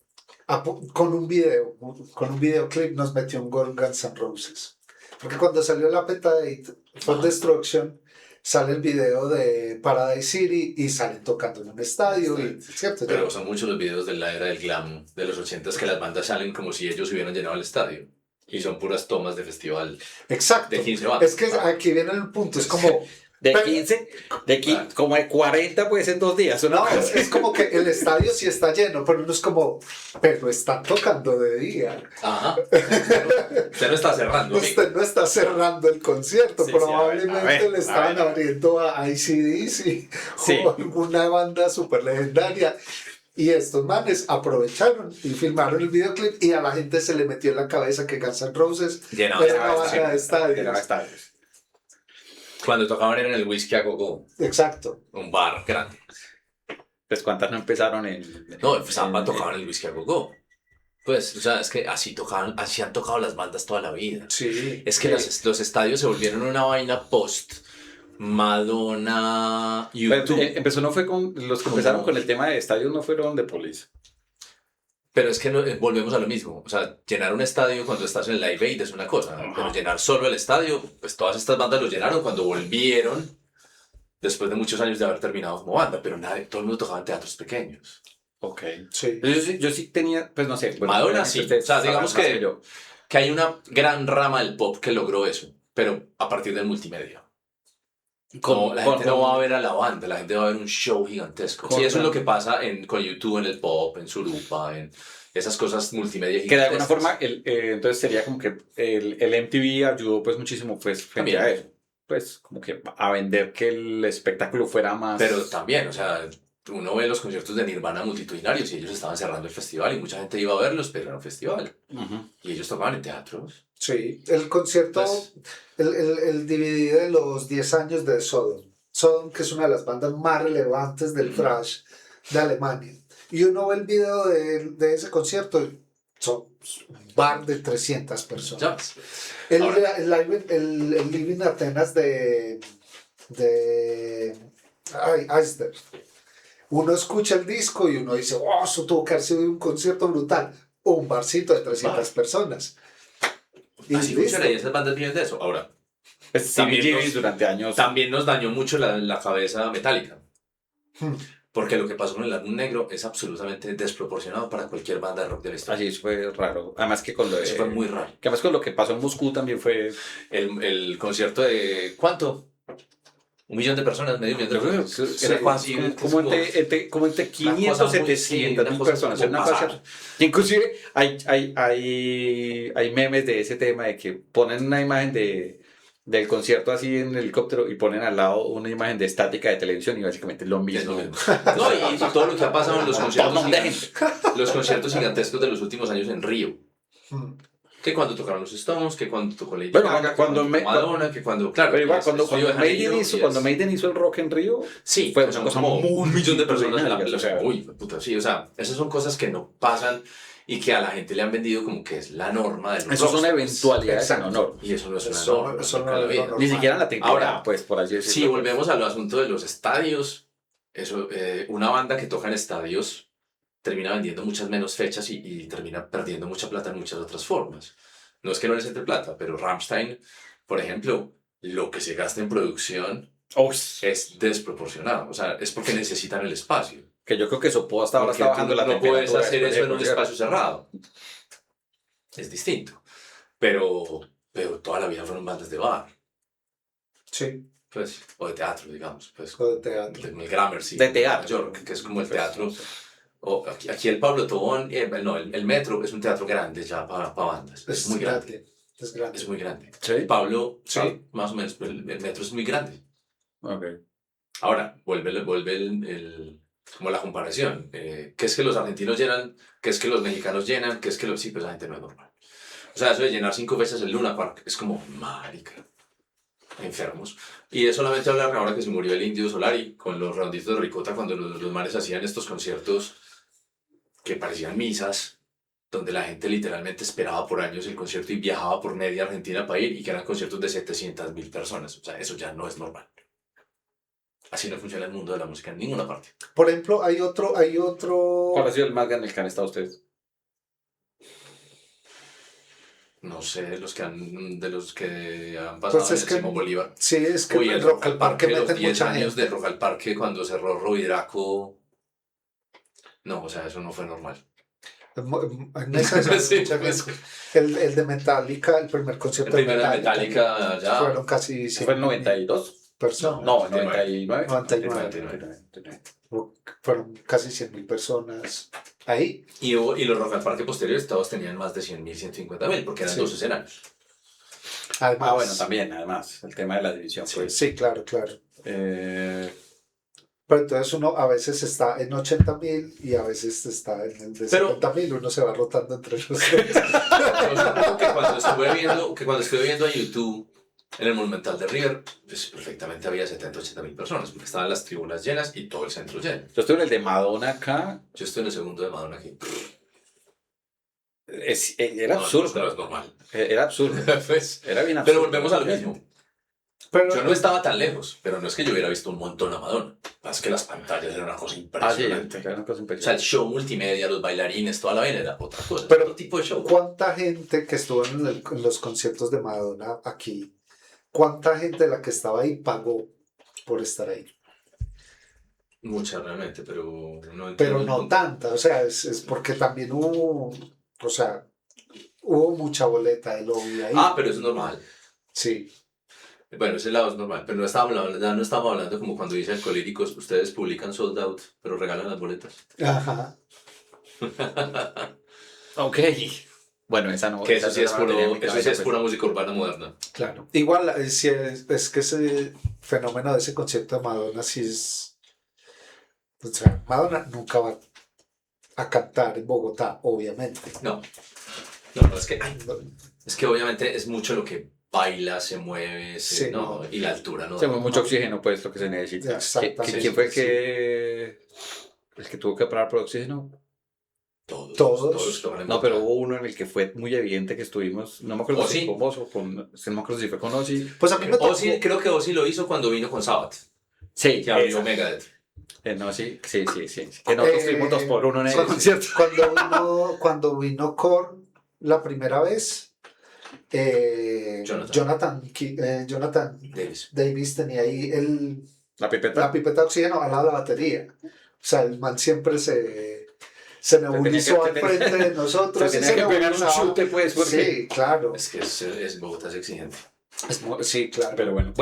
Speaker 1: con un videoclip nos metió un gol Guns N' Roses. Porque cuando salió la Appetite for Destruction, sale el video de Paradise City y salen tocando en un estadio. Y, ¿cierto?
Speaker 2: Pero son muchos los videos de la era del glam de los 80s que las bandas salen como si ellos hubieran llenado el estadio. Y son puras tomas de festival
Speaker 1: Exacto.
Speaker 2: de 15 bandas.
Speaker 1: Es que aquí viene el punto, es como...
Speaker 3: De
Speaker 1: Pero-
Speaker 3: 15, como de 40 pues en 2 días.
Speaker 1: No, es como que el estadio sí está lleno, pero no es como, pero están tocando de día.
Speaker 2: Ajá. Usted no está cerrando. amigo.
Speaker 1: Usted no está cerrando el concierto,
Speaker 3: Sí,
Speaker 1: probablemente
Speaker 3: a ver,
Speaker 1: le estaban abriendo a AC/DC
Speaker 3: Sí.
Speaker 1: o una banda súper legendaria. Y estos manes aprovecharon y filmaron el videoclip y a la gente se le metió en la cabeza que Guns N' Roses
Speaker 2: Llenaba
Speaker 1: era una
Speaker 2: estadios.
Speaker 1: banda de estadios.
Speaker 3: Llenaba estadios.
Speaker 2: Cuando tocaban era en el Whisky a Go-Go,
Speaker 1: Exacto.
Speaker 2: un bar grande.
Speaker 3: Pues cuántas no empezaron en
Speaker 2: No, Samba
Speaker 3: en-
Speaker 2: tocaba en el Whisky a Go-Go. Pues, o sea, es que así han tocado las bandas toda la vida.
Speaker 1: Sí.
Speaker 2: Es que los estadios se volvieron una vaina post Madonna,
Speaker 3: Pero,
Speaker 2: YouTube.
Speaker 3: empezó no fue con los que empezaron con el tema de estadios, no fueron de Police.
Speaker 2: Pero es que volvemos a lo mismo. O sea, llenar un estadio cuando estás en el Live Aid es una cosa, pero llenar solo el estadio, pues todas estas bandas lo llenaron cuando volvieron después de muchos años de haber terminado como banda, pero todo el mundo tocaba en teatros pequeños.
Speaker 3: Ok.
Speaker 1: Sí.
Speaker 3: Yo sí tenía, pues no sé. Bueno,
Speaker 2: Madonna sí.
Speaker 3: ustedes
Speaker 2: O sea, digamos
Speaker 3: sabrán más
Speaker 2: que,
Speaker 3: yo.
Speaker 2: que hay una gran rama del pop que logró eso, pero a partir del multimedia. Como la gente no va a ver a la banda, la gente va a ver un show gigantesco. Sí, eso es lo que pasa con YouTube, en el pop, en Surupa, en esas cosas multimedia
Speaker 3: Que de
Speaker 2: gigantescas.
Speaker 3: alguna forma, entonces sería como que el MTV ayudó pues muchísimo pues frente a eso. Pues como que a vender que el espectáculo fuera más...
Speaker 2: Pero también, o sea, uno ve los conciertos de Nirvana multitudinarios y ellos estaban cerrando el festival y mucha gente iba a verlos, pero era un festival.
Speaker 3: Ujú.
Speaker 2: Y ellos tocaban en teatros.
Speaker 1: Sí, el concierto,
Speaker 2: Pues-
Speaker 1: el DVD de los 10 años de Sodom. Sodom, que es una de las bandas más relevantes del thrash de Alemania. Y uno ve el video de ese concierto, son un bar de 300 personas.
Speaker 2: Ya.
Speaker 1: El Living Atenas de Eisner. Uno escucha el disco y uno dice, oh, eso tuvo que haber sido un concierto brutal. Un barcito de 300 personas. Y
Speaker 2: Así
Speaker 1: listo.
Speaker 2: funciona y esas bandas viven de eso. Ahora,
Speaker 3: Pues
Speaker 2: También
Speaker 3: CBGBs
Speaker 2: nos-
Speaker 3: durante años.
Speaker 2: también nos dañó mucho la cabeza Metallica.
Speaker 1: Hmm.
Speaker 2: Porque lo que pasó con el álbum negro es absolutamente desproporcionado para cualquier banda de rock de la historia.
Speaker 3: Así fue raro. Además que con lo de...
Speaker 2: Eso fue muy raro.
Speaker 3: Que además con lo que pasó en Moscú también fue...
Speaker 2: El concierto de... ¿Cuánto? 1 millón de personas, medio millón de personas.
Speaker 3: Era
Speaker 2: fácil.
Speaker 3: como entre 500
Speaker 2: cosa muy-
Speaker 3: 700
Speaker 2: una
Speaker 3: mil
Speaker 2: cosa
Speaker 3: personas.
Speaker 2: como
Speaker 3: Era una
Speaker 2: pasada.
Speaker 3: cosa... Inclusive hay memes de ese tema de que ponen una imagen del concierto así en el helicóptero y ponen al lado una imagen de estática de televisión y básicamente es lo
Speaker 2: Es
Speaker 3: mismo.
Speaker 2: lo mismo. No, y todo lo que ha pasado en los conciertos,
Speaker 3: Montón de gente.
Speaker 2: los conciertos gigantescos de los últimos años en Río.
Speaker 1: Hmm.
Speaker 2: Que cuando tocaron los Stones, que cuando tocó Lady
Speaker 3: Bueno,
Speaker 2: Gaga, que
Speaker 3: cuando
Speaker 2: tocó
Speaker 3: me-
Speaker 2: Madonna, que cuando... Claro,
Speaker 3: Pero igual,
Speaker 2: es-
Speaker 3: cuando
Speaker 2: es Río de
Speaker 3: Maiden
Speaker 2: Janeiro
Speaker 3: hizo,
Speaker 2: y
Speaker 3: cuando
Speaker 2: es-
Speaker 3: Maiden hizo el rock en Río,
Speaker 2: Sí,
Speaker 3: fue
Speaker 2: son
Speaker 3: una cosa
Speaker 2: como
Speaker 3: muy
Speaker 2: 1 millón de personas en la
Speaker 3: extraordinaria, o sea.
Speaker 2: uy, puta, sí, o sea, esas son cosas que no pasan y que a la gente le han vendido como que es la norma de los
Speaker 3: Esos son
Speaker 2: rockstars.
Speaker 3: eventualidades en honor.
Speaker 2: Y eso no es una
Speaker 1: Eso-
Speaker 2: norma,
Speaker 1: eso
Speaker 2: nunca
Speaker 1: no
Speaker 2: en la
Speaker 1: es
Speaker 2: vida.
Speaker 1: lo normal.
Speaker 3: Ni siquiera en la temporada,
Speaker 2: Ahora,
Speaker 3: pues por así decirlo.
Speaker 2: Si volvemos al asunto de los estadios, eso, una banda que toca en estadios termina vendiendo muchas menos fechas y termina perdiendo mucha plata en muchas otras formas. No es que no les entre plata, pero Rammstein, por ejemplo, lo que se gasta en producción
Speaker 3: Oh,
Speaker 2: es desproporcionado. O sea, es porque necesitan el espacio.
Speaker 3: que yo creo que eso hasta ahora
Speaker 2: Porque
Speaker 3: está bajando
Speaker 2: tú
Speaker 3: la
Speaker 2: no
Speaker 3: temperatura.
Speaker 2: puedes hacer
Speaker 3: después
Speaker 2: eso
Speaker 3: de
Speaker 2: en un
Speaker 3: concierto.
Speaker 2: espacio cerrado. Es distinto. Pero toda la vida fueron bandas de bar.
Speaker 1: Sí,
Speaker 2: Pues, o de teatro, digamos. Pues,
Speaker 1: o de teatro.
Speaker 2: el Gramercy.
Speaker 3: De teatro.
Speaker 2: Nueva York, que es como el teatro. O aquí el Pablo Tobón, no, el Metro es un teatro grande ya para bandas. Es muy grande.
Speaker 1: Es grande.
Speaker 2: Es muy grande.
Speaker 3: Sí.
Speaker 2: Pablo,
Speaker 1: Sí.
Speaker 2: más o menos, pero el Metro es muy grande.
Speaker 3: Ok.
Speaker 2: Ahora, vuelve como la comparación. ¿Qué es que los argentinos llenan? ¿Qué es que los mexicanos llenan? ¿Qué es que los... Sí, pues la gente no es normal. O sea, eso de llenar 5 veces el Luna Park es como, marica, enfermos. Y es solamente hablar ahora que se murió el Indio Solari con los redonditos de ricota cuando los manes hacían estos conciertos que parecían misas, donde la gente literalmente esperaba por años el concierto y viajaba por media Argentina para ir y que eran conciertos de 700.000 personas. O sea, eso ya no es normal. Así no funciona el mundo de la música en ninguna parte.
Speaker 1: Por ejemplo, hay otro.
Speaker 3: ¿Cuál ha sido el más grande que han estado ustedes?
Speaker 2: No sé, de los que han pasado
Speaker 1: Pues
Speaker 2: en
Speaker 1: es
Speaker 2: el
Speaker 1: que-
Speaker 2: Simón Bolívar.
Speaker 1: Sí, es que
Speaker 2: Uy,
Speaker 1: el Rock al Parque
Speaker 2: los
Speaker 1: mete
Speaker 2: 10
Speaker 1: mucha
Speaker 2: años
Speaker 1: gente.
Speaker 2: de Rock al Parque cuando cerró Rovidraco. No, o sea, eso no fue normal.
Speaker 1: En esa
Speaker 2: Sí,
Speaker 1: mucha
Speaker 2: pues.
Speaker 1: gente. El de Metallica, el primer
Speaker 2: El
Speaker 1: concierto
Speaker 2: primero de Metallica ya.
Speaker 1: fueron casi
Speaker 3: ¿Sí fue el 92?
Speaker 1: personas.
Speaker 3: No, el 99.
Speaker 1: 99. Fueron casi 100.000 personas ahí.
Speaker 2: Y los Rock al Parque posteriores todos tenían más de 100.000, 150.000, porque eran
Speaker 1: Sí.
Speaker 2: 2 escenarios.
Speaker 1: Además,
Speaker 3: Ah, bueno, también, además, el tema de la división.
Speaker 2: Sí.
Speaker 3: Pues.
Speaker 1: Sí, claro, claro.
Speaker 3: Eh,
Speaker 1: Pero entonces uno a veces está en 80.000 y a veces está en el de
Speaker 2: Pero-
Speaker 1: 70.000. Uno se va rotando entre los dos.
Speaker 2: Yo supongo que cuando estuve viendo a YouTube en el Monumental de River, pues perfectamente había 70.000, 80.000 personas, porque estaban las tribunas llenas y todo el centro lleno.
Speaker 3: yo estuve en el de Madonna acá.
Speaker 2: Yo estoy en el segundo de Madonna aquí.
Speaker 3: Era absurdo.
Speaker 2: No es normal.
Speaker 3: Era absurdo.
Speaker 2: Pues,
Speaker 3: Era bien
Speaker 2: pero
Speaker 3: absurdo.
Speaker 2: volvemos a lo mismo.
Speaker 1: Pero,
Speaker 2: Yo no estaba tan lejos, pero no es que yo hubiera visto un montón a Madonna. Es que las pantallas eran una cosa
Speaker 3: Ah, sí,
Speaker 2: impresionante.
Speaker 3: era una cosa
Speaker 2: O sea,
Speaker 3: impresionante.
Speaker 2: el show multimedia, los bailarines, toda la vaina era otra cosa.
Speaker 1: Pero,
Speaker 2: otro tipo de show.
Speaker 1: ¿cuánta gente que estuvo en los conciertos de Madonna aquí, cuánta gente de la que estaba ahí pagó por estar ahí?
Speaker 2: Mucha realmente, pero no entiendo
Speaker 1: Pero
Speaker 2: el
Speaker 1: no
Speaker 2: punto.
Speaker 1: tanta, o sea, es porque también o sea, hubo mucha boleta de lobby ahí.
Speaker 2: Ah, pero eso es normal.
Speaker 1: Sí,
Speaker 2: Bueno, ese lado es normal, pero no estábamos hablando, ya no estábamos hablando como cuando dicen Alcohólicos, ustedes publican sold out, pero regalan las boletas.
Speaker 1: ajá.
Speaker 3: Ok. Bueno, esa no.
Speaker 2: Que
Speaker 3: esa
Speaker 2: eso sí es,
Speaker 3: no la tenía en mi
Speaker 2: eso sí
Speaker 3: cabeza,
Speaker 2: es
Speaker 3: pues.
Speaker 2: pura música urbana moderna.
Speaker 1: Claro. Igual, sí es que ese fenómeno de ese concierto de Madonna sí es. O sea, Madonna nunca va a cantar en Bogotá, obviamente.
Speaker 2: No, no, es que,
Speaker 1: No,
Speaker 2: es que obviamente es mucho lo que baila, se mueve,
Speaker 1: Sí,
Speaker 2: no,
Speaker 1: no.
Speaker 2: y la altura, ¿no?
Speaker 3: Se mueve mucho oxígeno, pues, lo que se necesita.
Speaker 1: Exactamente,
Speaker 3: ¿Quién fue
Speaker 1: sí.
Speaker 3: el que tuvo que parar por oxígeno?
Speaker 2: Todos tocan en
Speaker 3: No, pero
Speaker 2: Bogotá.
Speaker 3: hubo uno en el que fue muy evidente que estuvimos, no me acuerdo si
Speaker 2: Ozzy.
Speaker 3: con vos o con, no me acuerdo si fue con Ozzy.
Speaker 1: Pues a mí me tocó.
Speaker 2: Ozzy, creo que Ozzy lo hizo cuando vino con Sabbath,
Speaker 3: Sí,
Speaker 2: que abrió
Speaker 3: esa.
Speaker 2: Megadeth.
Speaker 3: No, sí. Que nosotros tuvimos 2x1 en el
Speaker 1: cuando,
Speaker 3: concierto.
Speaker 1: cuando vino Korn la primera vez, Jonathan
Speaker 2: Davis.
Speaker 1: Davis tenía ahí
Speaker 3: La
Speaker 1: la
Speaker 3: pipeta.
Speaker 1: pipeta de oxígeno al lado de la batería. O sea, el man siempre se nebulizó
Speaker 3: que-
Speaker 1: al frente de nosotros.
Speaker 3: Se
Speaker 1: y
Speaker 3: tenía que pegar un
Speaker 1: nebulizaba.
Speaker 3: chute, pues, porque...
Speaker 1: Sí, claro.
Speaker 2: Es que Bogotá es exigente.
Speaker 1: Sí, claro.
Speaker 3: Pero bueno.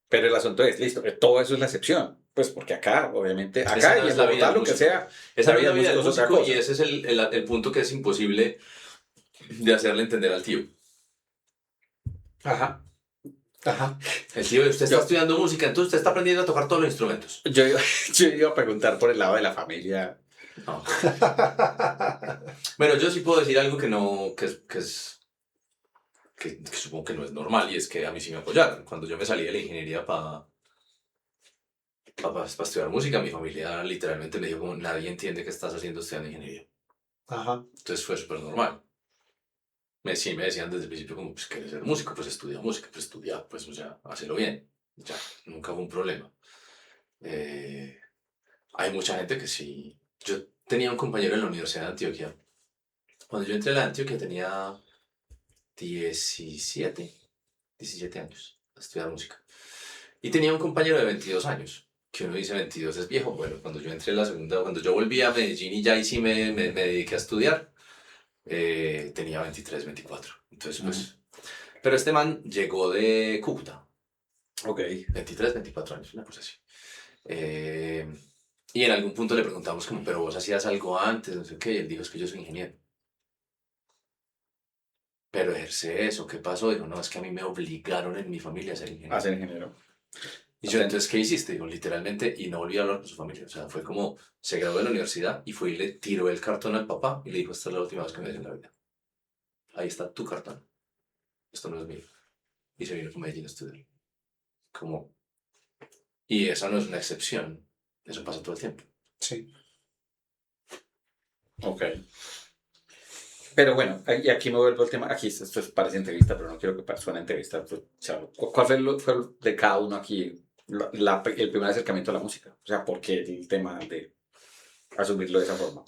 Speaker 3: Pero el asunto es, listo, que todo eso es la excepción. Pues porque acá, obviamente,
Speaker 2: Esa
Speaker 3: acá
Speaker 2: no
Speaker 3: y
Speaker 2: es
Speaker 3: en
Speaker 2: la vida
Speaker 3: Bogotá,
Speaker 2: del
Speaker 3: lo que
Speaker 2: músico.
Speaker 3: sea.
Speaker 2: Esa no es la
Speaker 3: del
Speaker 2: vida del
Speaker 3: músico es otra
Speaker 2: músico y
Speaker 3: cosa.
Speaker 2: ese es el punto que es imposible de hacerle entender al tío.
Speaker 1: Ajá. Ajá.
Speaker 2: El tío, usted está estudiando música, entonces usted está aprendiendo a tocar todos los instrumentos.
Speaker 3: Yo iba a preguntar por el lado de la familia.
Speaker 2: No. Bueno, yo sí puedo decir algo que supongo que no es normal y es que a mí sí me apoyaron. Cuando yo me salí de la ingeniería para estudiar música, mi familia literalmente me dijo como nadie entiende qué estás haciendo estudiando ingeniería.
Speaker 1: Ajá.
Speaker 2: Entonces fue súper normal. Sí, me decían desde el principio como, pues, ¿quieres ser músico? Pues estudia música, pues estudia, pues, o sea, hazlo bien. Ya, nunca hubo un problema. Hay mucha gente que sí. Yo tenía un compañero en la Universidad de Antioquia. Cuando yo entré a la Antioquia tenía 17 años a estudiar música. Y tenía un compañero de 22 años, que uno dice 22 es viejo. Bueno, cuando yo entré la segunda, cuando yo volví a Medellín y ya ahí sí me dediqué a estudiar, tenía 23, 24. Entonces, pues... Pero este man llegó de Cúcuta.
Speaker 3: Ok.
Speaker 2: 23, 24 años, una cosa así. Y en algún punto le preguntamos como, pero vos hacías algo antes, no sé qué, y él dijo, es que yo soy ingeniero. Pero ejerce eso, ¿qué pasó? Dijo, no, es que a mí me obligaron en mi familia a ser ingeniero.
Speaker 3: A ser ingeniero.
Speaker 2: Y yo, entonces, ¿qué hiciste? Digo, literalmente, y no volví a hablar con su familia. O sea, fue como, se graduó de la universidad y fue y le tiró el cartón al papá y le dijo, esta es la última vez que me ves en la vida. Ahí está tu cartón. Esto no es mío. Y se vino con Medellín a estudiar. Como... Y esa no es una excepción. Eso pasa todo el tiempo.
Speaker 1: Sí.
Speaker 3: Ok. Pero bueno, y aquí me vuelvo al tema. Aquí esto parece entrevista, pero no quiero que suene entrevista. Pues, o sea, ¿cuál fue de cada uno aquí el primer acercamiento a la música? O sea, ¿por qué el tema de asumirlo de esa forma?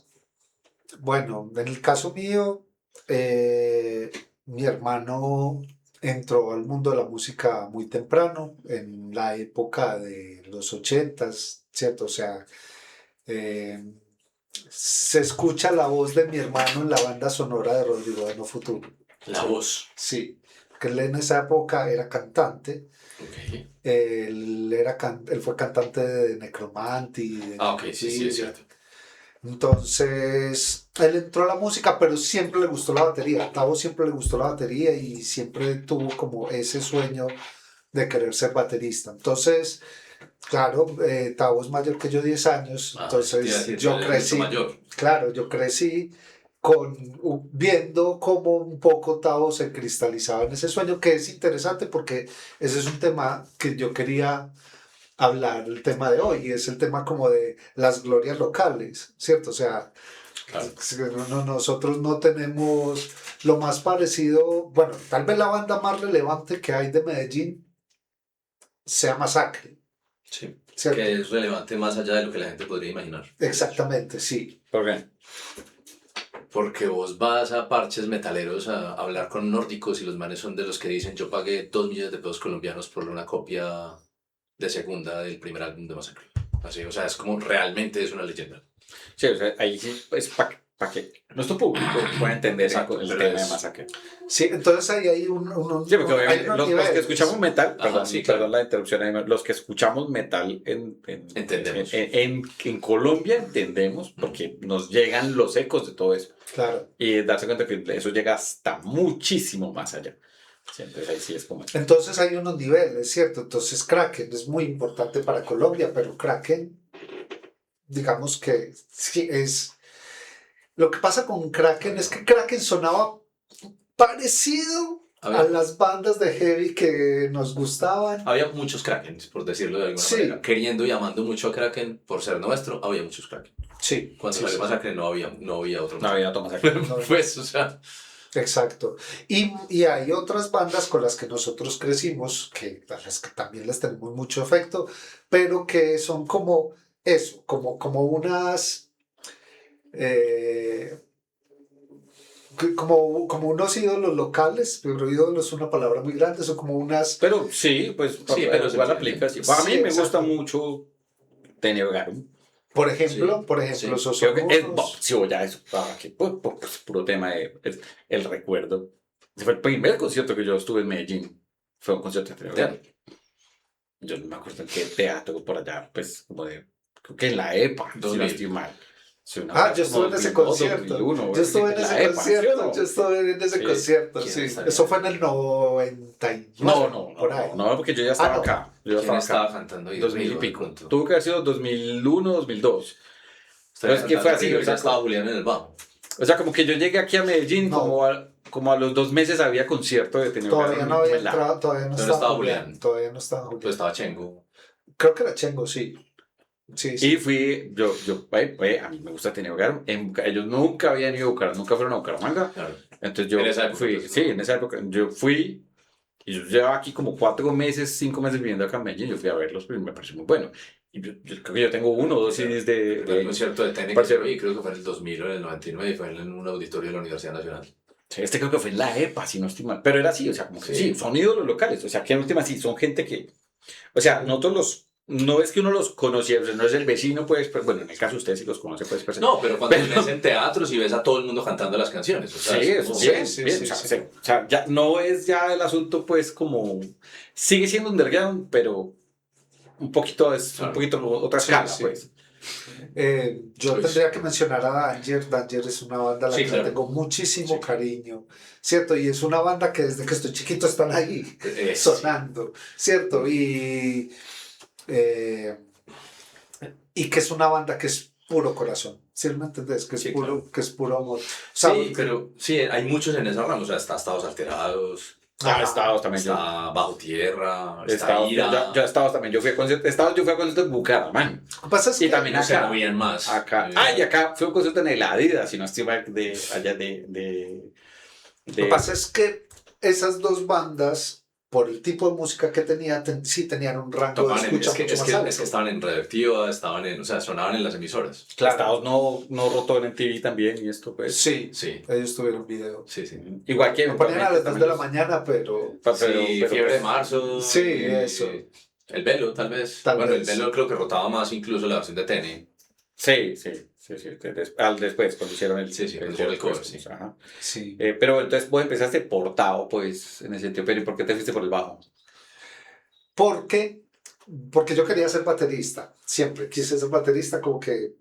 Speaker 1: Bueno, en el caso mío, mi hermano entró al mundo de la música muy temprano, en la época de los 80s, ¿cierto? O sea, se escucha la voz de mi hermano en la banda sonora de Rodrigo de No Futuro.
Speaker 2: La voz.
Speaker 1: Sí, que él en esa época era cantante.
Speaker 2: Ok.
Speaker 1: Él fue cantante de Necromanti.
Speaker 2: Ok, sí, es cierto.
Speaker 1: Entonces, él entró a la música, pero siempre le gustó la batería. A Tavo siempre le gustó la batería y siempre tuvo como ese sueño de querer ser baterista. Entonces, claro, Tavo es mayor que yo 10 años, entonces yo crecí, claro, yo crecí viendo cómo un poco Tavo se cristalizaba en ese sueño, que es interesante porque ese es un tema que yo quería hablar, el tema de hoy, y es el tema como de las glorias locales, ¿cierto? O sea,
Speaker 2: Claro.
Speaker 1: Nosotros no tenemos lo más parecido, bueno, tal vez la banda más relevante que hay de Medellín sea Masacre.
Speaker 2: Sí.
Speaker 1: ¿Cierto?
Speaker 2: Que es relevante más allá de lo que la gente podría imaginar.
Speaker 1: Exactamente, sí.
Speaker 3: ¿Por qué?
Speaker 2: Porque vos vas a parches metaleros a hablar con nórdicos y los manes son de los que dicen yo pagué 2 millones de pesos colombianos por una copia de segunda del primer álbum de Masacre. Así, o sea, es como realmente es una leyenda.
Speaker 3: Sí, o sea, ahí sí es para que nuestro público pueda entender
Speaker 2: Exacto,
Speaker 3: el
Speaker 2: pero
Speaker 3: tema de
Speaker 2: es-
Speaker 3: Masacre.
Speaker 1: Sí, entonces ahí hay
Speaker 3: Sí, porque
Speaker 1: hay
Speaker 3: obviamente
Speaker 1: unos
Speaker 3: los que
Speaker 1: niveles.
Speaker 3: escuchamos metal,
Speaker 2: Ajá,
Speaker 3: perdón,
Speaker 2: sí, claro.
Speaker 3: perdón la interrupción, ahí, los que escuchamos metal
Speaker 2: Entendemos.
Speaker 3: en Colombia entendemos, porque nos llegan los ecos de todo eso.
Speaker 1: Claro.
Speaker 3: Y darse cuenta que eso llega hasta muchísimo más allá. Sí, entonces ahí sí es como...
Speaker 1: Entonces hay unos niveles, ¿cierto? Entonces Kraken es muy importante para Colombia, pero Kraken, digamos que sí es... Lo que pasa con Kraken es que Kraken sonaba parecido a las bandas de heavy que nos gustaban.
Speaker 2: Había muchos Krakens, por decirlo de alguna
Speaker 1: Sí.
Speaker 2: manera. Queriendo y amando mucho a Kraken por ser nuestro, había muchos Kraken.
Speaker 1: Sí,
Speaker 2: Cuando
Speaker 1: sí,
Speaker 2: salió
Speaker 1: sí.
Speaker 2: Masacre no había otro.
Speaker 3: No había Tomás aquí.
Speaker 2: Pues, o sea,
Speaker 1: Exacto. Y hay otras bandas con las que nosotros crecimos, que a las que también les tenemos mucho afecto, pero que son como eso, como unas... eh, como unos ídolos locales, pero ídolos es una palabra muy grande, son como unas...
Speaker 3: Pero sí, pues
Speaker 2: Sí, pero se
Speaker 3: igual
Speaker 2: entiende.
Speaker 3: aplica. Sí. Para mí
Speaker 1: Sí,
Speaker 3: me gusta
Speaker 1: exacto.
Speaker 3: mucho Teneo Garum.
Speaker 1: Por ejemplo,
Speaker 2: sí.
Speaker 1: esos
Speaker 3: Creo
Speaker 1: son
Speaker 3: que es,
Speaker 1: unos...
Speaker 3: sí, o ya eso, que pues, puro tema de el recuerdo. Ese fue el primer concierto que yo estuve en Medellín. Fue un concierto de Teneo Garum. Yo no me acuerdo en qué teatro por allá, pues como de, creo que en la EPA, si no
Speaker 2: 2000.
Speaker 3: estoy mal. Sí, una
Speaker 1: Ah,
Speaker 3: cosa
Speaker 1: yo estuve
Speaker 3: como
Speaker 1: en ese
Speaker 3: 2002,
Speaker 1: concierto.
Speaker 3: 2001,
Speaker 1: Yo estuve en
Speaker 3: la
Speaker 1: ese
Speaker 3: EPA, ¿sí o
Speaker 1: concierto.
Speaker 3: no?
Speaker 1: Yo estuve en ese
Speaker 3: Sí.
Speaker 1: concierto,
Speaker 2: ¿Quién
Speaker 1: sí.
Speaker 2: estaría?
Speaker 1: Eso fue en el 99, por ahí.
Speaker 3: No, porque yo ya estaba
Speaker 1: no.
Speaker 3: acá. Yo ya
Speaker 2: ¿quién
Speaker 3: estaba
Speaker 2: estaba
Speaker 3: acá.
Speaker 2: cantando ahí?
Speaker 3: 2000 y
Speaker 2: Río, de
Speaker 3: pico.
Speaker 2: pronto.
Speaker 3: Tuvo que haber sido 2001, 2002. Pero es que fue así,
Speaker 2: Río,
Speaker 3: o
Speaker 2: ya
Speaker 3: sea,
Speaker 2: estaba Julián en el bajo.
Speaker 3: como que yo llegué aquí a Medellín,
Speaker 1: No.
Speaker 3: como a los 2 meses había concierto de Teneo
Speaker 1: Todavía
Speaker 3: Garum
Speaker 1: no había
Speaker 3: en la-
Speaker 1: entrado, todavía no
Speaker 2: Pero
Speaker 1: estaba
Speaker 2: estaba
Speaker 1: Julián.
Speaker 2: Julián.
Speaker 1: Todavía no estaba Julián.
Speaker 2: Pues estaba Chengo.
Speaker 1: Creo que era Chengo, sí. Sí, sí.
Speaker 3: Y fui, a mí me gusta Teneo Garum. Ellos nunca habían ido a Bucaramanga, nunca fueron a Bucaramanga.
Speaker 2: Claro.
Speaker 3: Entonces yo
Speaker 2: En esa época,
Speaker 3: fui,
Speaker 2: pues,
Speaker 3: sí,
Speaker 2: ¿no?
Speaker 3: en esa época, yo fui, y yo llevaba aquí como 4 meses, 5 meses viviendo acá en Medellín, yo fui a verlos, pero me pareció muy bueno. Y yo creo que yo tengo 1 o 2 CDs
Speaker 2: El primer
Speaker 3: de
Speaker 2: concierto de Tene que
Speaker 3: Parce-
Speaker 2: yo vi, creo que fue en el 2000 o en el 99 y fue en un auditorio de la Universidad Nacional.
Speaker 3: sí, este creo que fue en la EPA, si no estoy mal, pero era así, o sea, como que
Speaker 2: Sí.
Speaker 3: sí, son ídolos locales, o sea, que en última sí, son gente que, o sea, no es que uno los conociera, o sea, no es el vecino, pues, pero bueno, en el caso de ustedes sí los conoce, pues,
Speaker 2: No, pero cuando
Speaker 3: Pero-
Speaker 2: ves en teatros y ves a todo el mundo cantando las canciones. O sea,
Speaker 3: sí,
Speaker 2: es como-
Speaker 3: bien,
Speaker 1: sí,
Speaker 3: bien,
Speaker 1: sí,
Speaker 3: o sea,
Speaker 1: sí.
Speaker 3: o sea, ya no es ya el asunto, pues, como, sigue siendo underground, pero un poquito otra
Speaker 1: Sí,
Speaker 3: escala,
Speaker 1: sí.
Speaker 3: pues.
Speaker 1: Yo
Speaker 2: Pues-
Speaker 1: tendría que mencionar a Danger. Danger es una banda a la
Speaker 2: Sí,
Speaker 1: que
Speaker 2: claro.
Speaker 1: le tengo muchísimo
Speaker 2: Sí.
Speaker 1: cariño, ¿cierto? Y es una banda que desde que estoy chiquito están ahí,
Speaker 2: Sí.
Speaker 1: sonando, ¿cierto? Eh, y que es una banda que es puro corazón, ¿sí me entendés? Que es,
Speaker 2: Sí,
Speaker 1: puro,
Speaker 2: claro.
Speaker 1: que es puro amor. O sea,
Speaker 2: Sí, pero sí, hay muchos en esa rama. O sea, está Estados Alterados,
Speaker 1: ajá.
Speaker 3: Estados también yo.
Speaker 2: está Bajo Tierra, está
Speaker 3: Estados,
Speaker 2: Ira.
Speaker 3: yo Estados también, yo fui a conciertos en Bucaramanga.
Speaker 1: Lo que pasa es
Speaker 3: Y
Speaker 1: que
Speaker 3: también
Speaker 2: No se
Speaker 3: acá.
Speaker 2: movían más.
Speaker 3: Acá. Y acá fue un concierto en el Adidas, si no estoy mal, de allá de
Speaker 1: lo que pasa es que esas dos bandas, por el tipo de música que tenía, sí tenían un rango de
Speaker 2: Tocaban en,
Speaker 1: escucha
Speaker 2: es, que,
Speaker 1: mucho
Speaker 2: es,
Speaker 1: más
Speaker 2: que,
Speaker 1: alto.
Speaker 2: es que estaban en Radioactiva, o sea, sonaban en las emisoras.
Speaker 3: Estados no rotó en MTV también y esto pues.
Speaker 1: Sí,
Speaker 2: Sí,
Speaker 1: ellos tuvieron video.
Speaker 2: sí, sí.
Speaker 3: Igual que
Speaker 1: Lo ponían a las 2 de la
Speaker 3: también
Speaker 1: mañana, pero...
Speaker 2: Sí, Fiebre de Marzo.
Speaker 1: Sí,
Speaker 2: y
Speaker 1: eso.
Speaker 2: El Velo, tal vez.
Speaker 1: Tal
Speaker 2: bueno,
Speaker 1: vez.
Speaker 2: el Velo creo que rotaba más incluso la versión de Tene.
Speaker 3: Sí. Después, cuando hicieron el,
Speaker 2: Sí, cuando hicieron el cover,
Speaker 3: pues,
Speaker 2: sí.
Speaker 3: ajá.
Speaker 1: Sí.
Speaker 3: Pero entonces vos empezaste portado, pues, en ese sentido. Pero ¿y por qué te fuiste por el bajo?
Speaker 1: Porque yo quería ser baterista. Siempre quise ser baterista, como que,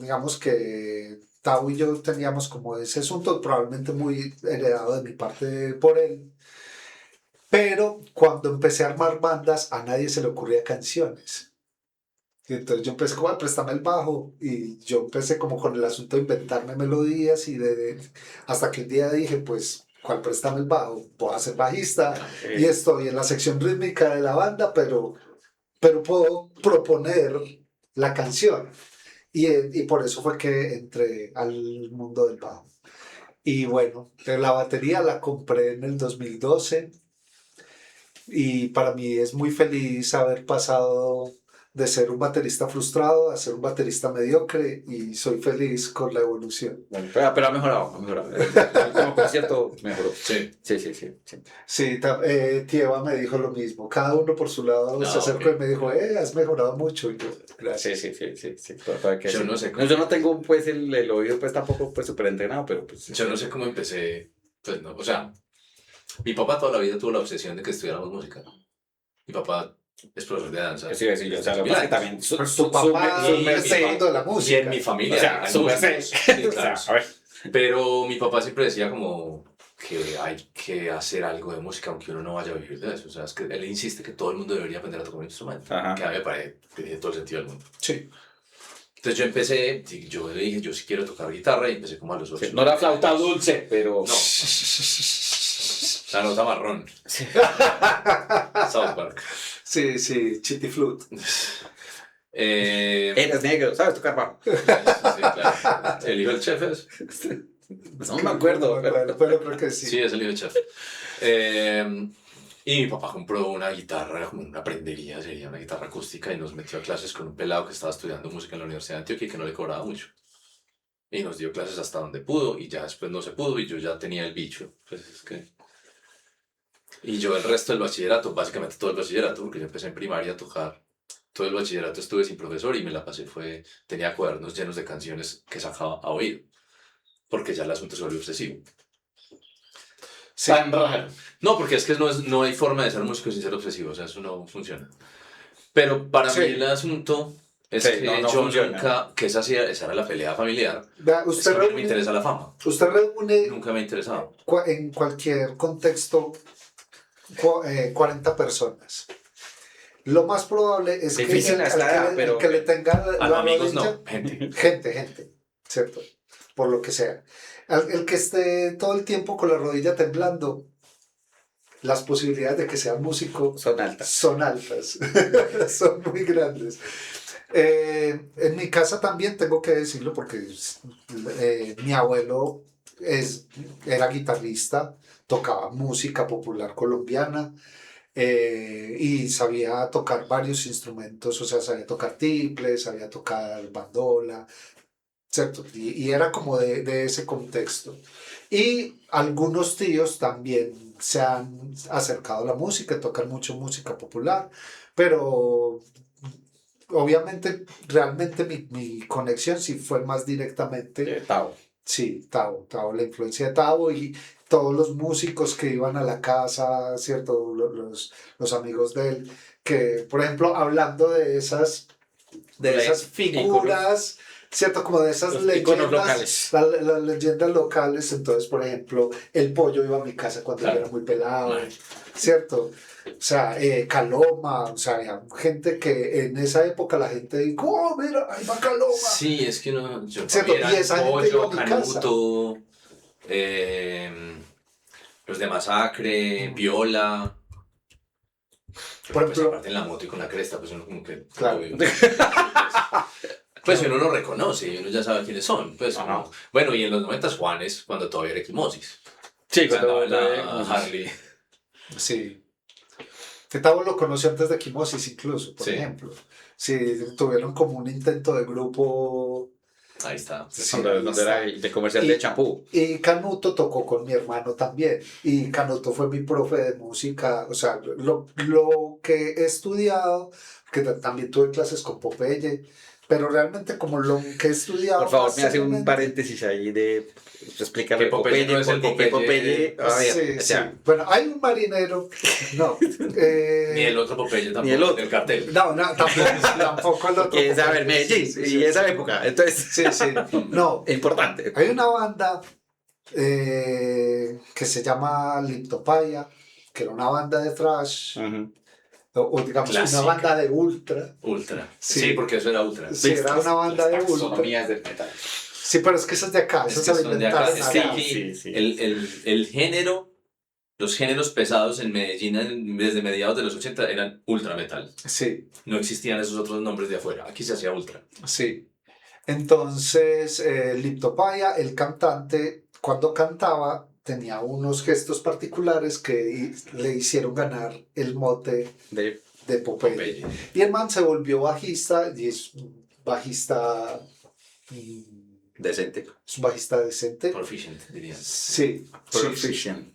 Speaker 1: digamos que Tao y yo teníamos como ese asunto, probablemente muy heredado de mi parte por él. Pero cuando empecé a armar bandas, a nadie se le ocurría canciones. Y entonces yo empecé como a prestarme el bajo y yo empecé como con el asunto de inventarme melodías y hasta que un día dije, pues, ¿cuál préstame el bajo? Voy a ser bajista y estoy en la sección rítmica de la banda, pero puedo proponer la canción. y por eso fue que entré al mundo del bajo. Y bueno, la batería la compré en el 2012 y para mí es muy feliz haber pasado de ser un baterista frustrado a ser un baterista mediocre y soy feliz con la evolución.
Speaker 3: Bueno, pero ha mejorado, ha mejorado. Como concierto mejoró.
Speaker 2: Sí.
Speaker 3: Sí.
Speaker 1: Sí, Tieva me dijo lo mismo. Cada uno por su lado se acercó
Speaker 2: ok.
Speaker 1: y me dijo, has mejorado mucho. Y yo, gracias.
Speaker 3: Sí. Para que
Speaker 2: Yo
Speaker 3: sí.
Speaker 2: no sé
Speaker 3: No, yo no tengo pues el oído pues tampoco pues súper entrenado, pero pues...
Speaker 2: Yo no sé cómo empecé, pues no, o sea, mi papá toda la vida tuvo la obsesión de que estudiáramos música. Mi papá es profesor de danza.
Speaker 3: Sí, sí, o sea, lo que pasa es que también...
Speaker 1: Pero tu papá es el mundo de la
Speaker 2: Y
Speaker 1: música.
Speaker 2: en mi familia
Speaker 3: O sea,
Speaker 2: hay
Speaker 3: su
Speaker 2: músicos,
Speaker 3: merced.
Speaker 2: sí,
Speaker 3: O sea,
Speaker 2: claro.
Speaker 3: a ver.
Speaker 2: Pero mi papá siempre decía como que hay que hacer algo de música aunque uno no vaya a vivir de eso. O sea, es que él insiste que todo el mundo debería aprender a tocar un instrumento.
Speaker 3: Ajá.
Speaker 2: Que a mí me parece que tiene todo el sentido del mundo.
Speaker 1: Sí.
Speaker 2: Entonces yo empecé, yo le dije, yo sí quiero tocar guitarra y empecé como a los 8.
Speaker 3: Sí, no la flauta dulce, pero...
Speaker 2: No. La nota marrón.
Speaker 3: Sí.
Speaker 2: South Park.
Speaker 1: Sí, Chitty Flute.
Speaker 3: Eres negro, ¿sabes tocar bajo?
Speaker 2: Sí, claro. El hijo del chef es.
Speaker 3: No me acuerdo,
Speaker 1: pero creo que sí.
Speaker 2: Sí, es el hijo del chef. Y mi papá compró una guitarra, como una prendería, sería una guitarra acústica, y nos metió a clases con un pelado que estaba estudiando música en la Universidad de Antioquia y que no le cobraba mucho. Y nos dio clases hasta donde pudo, y ya después no se pudo, y yo ya tenía el bicho. Pues es que... Y yo el resto del bachillerato, básicamente todo el bachillerato, porque yo empecé en primaria a tocar. Todo el bachillerato estuve sin profesor y me la pasé, tenía cuadernos llenos de canciones que sacaba a oír, porque ya el asunto se volvió obsesivo.
Speaker 1: Sí.
Speaker 3: Tan raro.
Speaker 2: No, porque es que no hay forma de ser músico sin ser obsesivo, o sea, eso no funciona. Pero para
Speaker 1: Sí.
Speaker 2: mí el asunto es
Speaker 3: Sí,
Speaker 2: que
Speaker 3: no
Speaker 2: yo
Speaker 3: funciona.
Speaker 2: nunca, que esa era la pelea familiar,
Speaker 1: Vea,
Speaker 2: es que a mí no me interesa la fama,
Speaker 1: usted reúne
Speaker 2: nunca me ha interesado.
Speaker 1: en cualquier contexto 40 personas. Lo más probable es
Speaker 3: Difícil
Speaker 1: que
Speaker 3: a esta edad,
Speaker 1: el
Speaker 3: pero-
Speaker 1: que le tenga
Speaker 2: Ah, no,
Speaker 1: la
Speaker 2: amigos
Speaker 1: rodilla,
Speaker 2: no, gente.
Speaker 1: gente, ¿cierto? Por lo que sea. El que esté todo el tiempo con la rodilla temblando, las posibilidades de que sea músico
Speaker 3: Son altas.
Speaker 1: son altas, son muy grandes. En mi casa también tengo que decirlo porque mi abuelo era guitarrista, tocaba música popular colombiana y sabía tocar varios instrumentos, o sea, sabía tocar tiple, sabía tocar bandola, ¿cierto? Y era como de ese contexto. Y algunos tíos también se han acercado a la música, tocan mucho música popular, pero obviamente, realmente mi conexión sí fue más directamente,
Speaker 3: Tao.
Speaker 1: sí, Tao, la influencia de Tao y todos los músicos que iban a la casa, ¿cierto? Los amigos de él, que, por ejemplo, hablando de esas figuras, ¿cierto? Como de esas
Speaker 3: Los
Speaker 1: leyendas
Speaker 3: iconos locales.
Speaker 1: Las leyendas locales. Entonces, por ejemplo, el pollo iba a mi casa cuando
Speaker 2: Claro.
Speaker 1: yo era muy pelado,
Speaker 2: Claro.
Speaker 1: ¿cierto? O sea, Caloma, o sea, había gente que en esa época la gente dijo, oh, mira, ahí va Caloma.
Speaker 2: Sí, es que uno, yo
Speaker 1: ¿Cierto?
Speaker 2: para mí
Speaker 1: Y
Speaker 2: era
Speaker 1: esa gente iba
Speaker 2: Pollo,
Speaker 1: a mi casa.
Speaker 2: Canuto, los de Masacre, Viola.
Speaker 1: Por
Speaker 2: Pues
Speaker 1: ejemplo-
Speaker 2: aparte en la moto y con la cresta, pues uno como que...
Speaker 1: Claro.
Speaker 2: Pues uno lo reconoce y uno ya sabe quiénes son. Pues,
Speaker 3: Ajá.
Speaker 2: como- bueno, y en los 90 Juanes, cuando todavía era Equimosis.
Speaker 3: Sí,
Speaker 2: O sea,
Speaker 3: cuando...
Speaker 2: andaba en la Harley.
Speaker 1: Sí. Que Tavo lo conoció antes de Quimosis incluso, por
Speaker 2: Sí.
Speaker 1: ejemplo. Sí, tuvieron como un intento de grupo.
Speaker 2: Ahí está.
Speaker 1: Sí,
Speaker 3: Cuando
Speaker 1: ahí
Speaker 3: era
Speaker 1: está.
Speaker 3: de comercial
Speaker 1: Y-
Speaker 3: de champú.
Speaker 1: Y Canuto tocó con mi hermano también. Y Canuto fue mi profe de música. O sea, lo que he estudiado, que también tuve clases con Popeye, pero realmente como lo que he estudiado.
Speaker 3: Por favor,
Speaker 1: más
Speaker 3: me hace un
Speaker 1: seriamente-
Speaker 3: paréntesis ahí de explicarle
Speaker 2: Que Popeye no es el
Speaker 3: porque
Speaker 2: Popeye.
Speaker 3: a ver,
Speaker 1: Sí,
Speaker 3: o sea,
Speaker 1: sí. Bueno, hay un marinero. No.
Speaker 2: Ni el otro Popeye tampoco,
Speaker 3: Ni el otro.
Speaker 2: del cartel.
Speaker 1: No, tampoco el otro.
Speaker 3: que es a ver,
Speaker 1: Popeye.
Speaker 3: Medellín,
Speaker 1: Sí,
Speaker 3: y
Speaker 1: sí,
Speaker 3: esa
Speaker 1: sí.
Speaker 3: época, entonces,
Speaker 1: Sí, sí. No,
Speaker 3: importante.
Speaker 1: hay una banda que se llama Liptopaya, que era una banda de thrash,
Speaker 3: Ujú.
Speaker 1: o digamos
Speaker 2: Clásica.
Speaker 1: una banda de ultra.
Speaker 2: Ultra.
Speaker 1: Sí.
Speaker 2: Sí, porque eso era Ultra.
Speaker 1: Sí, era una banda de ultra.
Speaker 3: Taxonomías del metal.
Speaker 1: Sí, pero es que esas de acá,
Speaker 2: Es
Speaker 1: esas
Speaker 2: que
Speaker 1: se
Speaker 2: son de acá.
Speaker 1: inventaron
Speaker 2: Es que
Speaker 1: acá.
Speaker 2: aquí
Speaker 3: Sí.
Speaker 2: el género, los géneros pesados en Medellín desde mediados de los 80 eran ultra metal.
Speaker 1: Sí,
Speaker 2: No existían esos otros nombres de afuera. Aquí se hacía ultra.
Speaker 1: sí. Entonces, Lipto Paya, el cantante, cuando cantaba, tenía unos gestos particulares que le hicieron ganar el mote de Popeye.
Speaker 2: Popeye.
Speaker 1: Y el man se volvió bajista y es un bajista.
Speaker 3: Decente.
Speaker 1: Es un bajista decente.
Speaker 2: Proficient, diría.
Speaker 1: Sí.
Speaker 3: Proficient.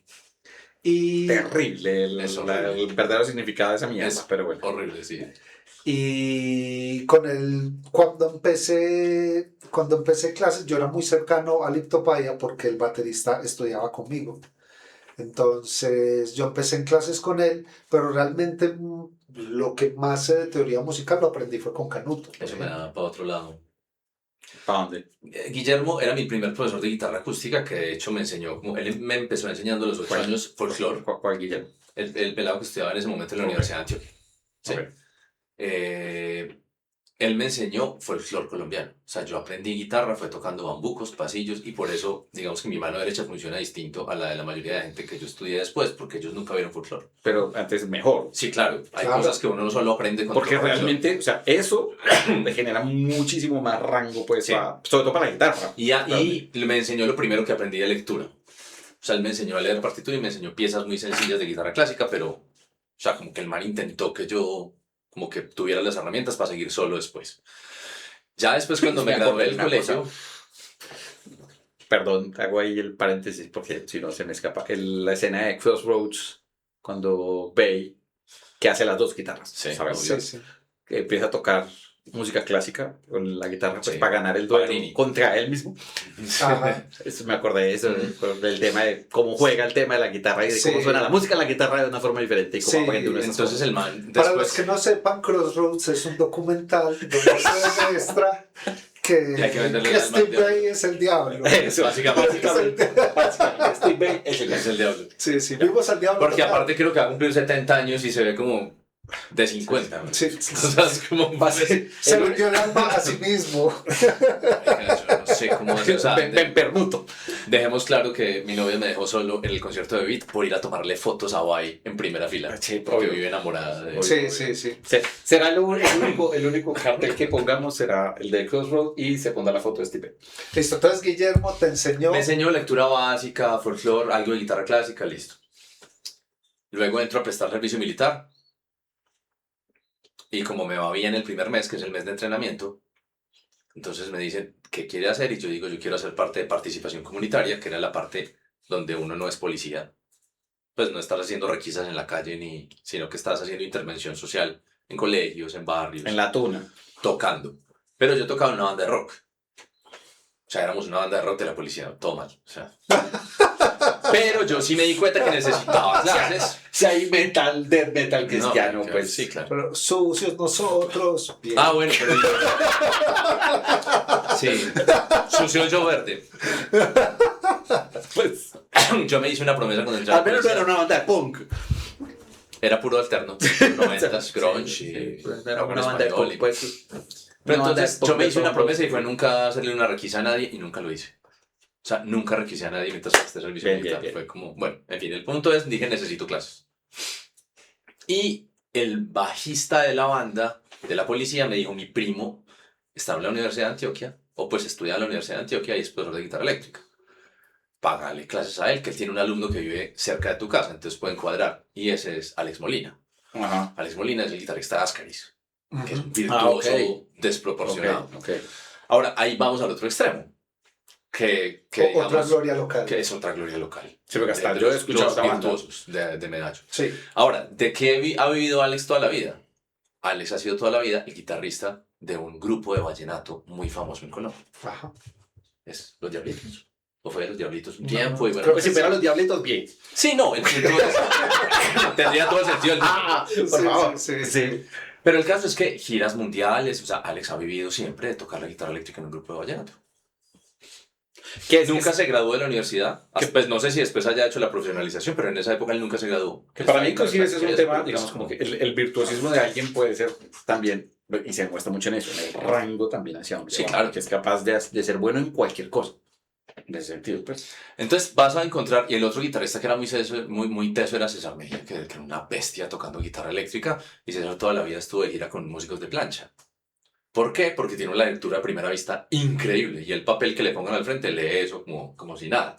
Speaker 1: Y,
Speaker 3: Terrible
Speaker 2: Es
Speaker 3: el
Speaker 2: horrible.
Speaker 3: verdadero significado de esa mierda,
Speaker 2: Es
Speaker 3: pero bueno.
Speaker 2: horrible, sí.
Speaker 1: y cuando empecé clases, yo era muy cercano a Lipto Paya porque el baterista estudiaba conmigo. Entonces yo empecé en clases con él, pero realmente lo que más sé de teoría musical lo aprendí fue con Canuto. por
Speaker 2: Eso me
Speaker 1: ejemplo.
Speaker 2: da para otro lado.
Speaker 3: ¿Para dónde?
Speaker 2: Guillermo era mi primer profesor de guitarra acústica, que de hecho me enseñó, como él me empezó enseñando a los 8
Speaker 3: ¿Cuál?
Speaker 2: años folclore,
Speaker 3: ¿Cuál Guillermo?
Speaker 2: el pelado que estudiaba en ese momento en la
Speaker 3: Ok.
Speaker 2: Universidad de Antioquia. Sí.
Speaker 3: Ok.
Speaker 2: Él me enseñó folclore colombiano. O sea, yo aprendí guitarra, fue tocando bambucos, pasillos, y por eso, digamos que mi mano derecha funciona distinto a la de la mayoría de gente que yo estudié después, porque ellos nunca vieron folclore.
Speaker 3: Pero antes mejor.
Speaker 2: Sí, claro, hay
Speaker 1: Claro.
Speaker 2: cosas que uno no solo aprende con
Speaker 3: Porque
Speaker 2: tocar folclore.
Speaker 3: realmente, o sea, eso le genera muchísimo más rango, pues,
Speaker 2: Sí.
Speaker 3: sobre todo para la guitarra.
Speaker 2: Y me enseñó lo primero que aprendí de lectura. O sea, él me enseñó a leer partitura y me enseñó piezas muy sencillas de guitarra clásica, pero, o sea, como que el man intentó que yo, como que tuviera las herramientas para seguir solo después. Ya después, cuando me
Speaker 3: Me
Speaker 2: gradué
Speaker 3: acordé
Speaker 2: del
Speaker 3: de una
Speaker 2: colegio,
Speaker 3: Perdón, hago ahí el paréntesis porque si no se me escapa. La escena de Crossroads, cuando Bay, que hace las dos guitarras,
Speaker 2: Sí,
Speaker 3: sabemos,
Speaker 1: Sí, sí.
Speaker 3: que empieza a tocar música clásica con la guitarra, pues
Speaker 2: Sí.
Speaker 3: para ganar el duelo
Speaker 2: Paganini.
Speaker 3: contra él mismo.
Speaker 1: Ajá.
Speaker 3: Eso, me acordé de eso, del tema de cómo juega el tema de la guitarra y de cómo
Speaker 1: Sí.
Speaker 3: suena la música en la guitarra de una forma diferente y cómo
Speaker 1: Sí,
Speaker 3: aprende uno esas
Speaker 2: entonces
Speaker 3: cosas.
Speaker 2: el man
Speaker 1: Para
Speaker 2: después...
Speaker 1: los que no sepan, Crossroads es un documental donde se demuestra que,
Speaker 2: hay que venderle
Speaker 1: que
Speaker 2: el alma
Speaker 1: Steve
Speaker 2: al diablo.
Speaker 1: Vai es el diablo.
Speaker 3: Eso, básicamente. Steve Vai es el
Speaker 2: Es el diablo.
Speaker 1: Sí, sí, vimos al diablo.
Speaker 2: Porque
Speaker 1: total.
Speaker 2: aparte creo que va a cumplir 70 años y se ve como de 50. ¿no?
Speaker 1: Sí,
Speaker 2: O sea, es como...
Speaker 3: Va a ser
Speaker 1: se vendió el alma a sí mismo.
Speaker 2: Yo no sé cómo es. O sea,
Speaker 3: Permuto.
Speaker 2: dejemos claro que mi novia me dejó solo en el concierto de Beat por ir a tomarle fotos a Bai en primera fila.
Speaker 3: Sí,
Speaker 2: Porque
Speaker 3: obvio.
Speaker 2: vive enamorada de
Speaker 1: Sí, sí, sí.
Speaker 3: Será el único cartel que pongamos será el de Crossroads y se pondrá la foto de Steve.
Speaker 1: Listo, entonces Guillermo te enseñó.
Speaker 2: Me enseñó lectura básica, folclore, algo de guitarra clásica, listo. Luego entro a prestar servicio militar. Y como me va bien el primer mes, que es el mes de entrenamiento, entonces me dicen, ¿qué quiere hacer? Y yo digo, yo quiero hacer parte de participación comunitaria, que era la parte donde uno no es policía. Pues no estás haciendo requisas en la calle, sino que estás haciendo intervención social en colegios, en barrios,
Speaker 3: En la tuna.
Speaker 2: tocando. Pero yo tocaba en una banda de rock. O sea, éramos una banda de rock de la policía, todo mal. O sea. Pero yo sí me di cuenta que necesitaba clases.
Speaker 3: Si hay death metal cristiano,
Speaker 2: No,
Speaker 3: pues
Speaker 2: sí, claro.
Speaker 1: Pero sucios nosotros. Bien.
Speaker 2: Ah, bueno, pero sí, sucio yo verde.
Speaker 3: Pues,
Speaker 2: Yo me hice una promesa cuando entré a
Speaker 3: al
Speaker 2: la
Speaker 3: menos no
Speaker 2: policía.
Speaker 3: era una banda de punk.
Speaker 2: Era puro alterno, 90s, grunge
Speaker 3: Sí,
Speaker 2: y
Speaker 3: pues, era
Speaker 2: rock en
Speaker 3: una banda de
Speaker 2: español
Speaker 3: punk,
Speaker 2: y-
Speaker 3: pues.
Speaker 2: Pero
Speaker 3: una banda de
Speaker 2: entonces
Speaker 3: punk
Speaker 2: yo me
Speaker 3: de
Speaker 2: hice una
Speaker 3: todo.
Speaker 2: promesa y fue nunca hacerle una requisa a nadie y nunca lo hice. O sea, nunca requisé a nadie mientras presté servicio
Speaker 3: Bien,
Speaker 2: militar.
Speaker 3: bien, bien.
Speaker 2: Fue como, bueno, en fin, el punto es, dije, necesito clases. Y el bajista de la banda, de la policía, me dijo, mi primo estaba en la Universidad de Antioquia, o pues estudia en la Universidad de Antioquia y es profesor de guitarra eléctrica. Págale clases a él, que él tiene un alumno que vive cerca de tu casa, entonces pueden cuadrar. Y ese es Alex Molina.
Speaker 3: Ajá.
Speaker 2: Alex Molina es el guitarrista de Ascaris, que es un
Speaker 1: Ujú.
Speaker 2: virtuoso
Speaker 3: ok.
Speaker 2: desproporcionado.
Speaker 3: Ok.
Speaker 2: Ahora, ahí vamos al otro extremo, que
Speaker 1: Otra
Speaker 2: digamos,
Speaker 1: gloria local.
Speaker 2: que es otra gloria local.
Speaker 3: Sí, porque hasta
Speaker 2: De
Speaker 3: yo he
Speaker 2: los-
Speaker 3: escuchado
Speaker 2: los
Speaker 3: esa banda.
Speaker 2: virtuosos de Medallo.
Speaker 1: Sí.
Speaker 2: Ahora, ¿de qué ha vivido Alex toda la vida? Alex ha sido toda la vida el guitarrista de un grupo de vallenato muy famoso en Colombia.
Speaker 1: Ajá.
Speaker 2: Es Los Diablitos. O fue de Los Diablitos un
Speaker 1: No,
Speaker 2: tiempo. Y bueno,
Speaker 3: Creo que si fueran los diablitos, bien.
Speaker 2: sí, no, el punto es- tendría todo el sentido.
Speaker 3: Por
Speaker 1: Sí,
Speaker 3: favor.
Speaker 1: sí, sí.
Speaker 3: Sí.
Speaker 2: Pero el caso es que giras mundiales, o sea, Alex ha vivido siempre de tocar la guitarra eléctrica en un grupo de vallenato.
Speaker 3: Que
Speaker 2: Nunca se graduó de la universidad. Pues no sé si después haya hecho la profesionalización, pero en esa época él nunca se graduó.
Speaker 3: Que para mí, inclusive, ese es un
Speaker 2: Eso,
Speaker 3: tema,
Speaker 2: pero,
Speaker 3: digamos,
Speaker 2: pues,
Speaker 3: como que el virtuosismo de alguien puede ser también, y se demuestra mucho en eso, en el rango también hacia donde
Speaker 2: Sí,
Speaker 3: va,
Speaker 2: claro.
Speaker 3: que es capaz de ser bueno en cualquier cosa. En ese sentido, pues.
Speaker 2: Entonces vas a encontrar, y el otro guitarrista que era muy teso era César Mejía, que era una bestia tocando guitarra eléctrica, y César toda la vida estuvo de gira con músicos de plancha. ¿Por qué? Porque tiene una lectura a primera vista increíble y el papel que le pongan al frente lee eso como si nada.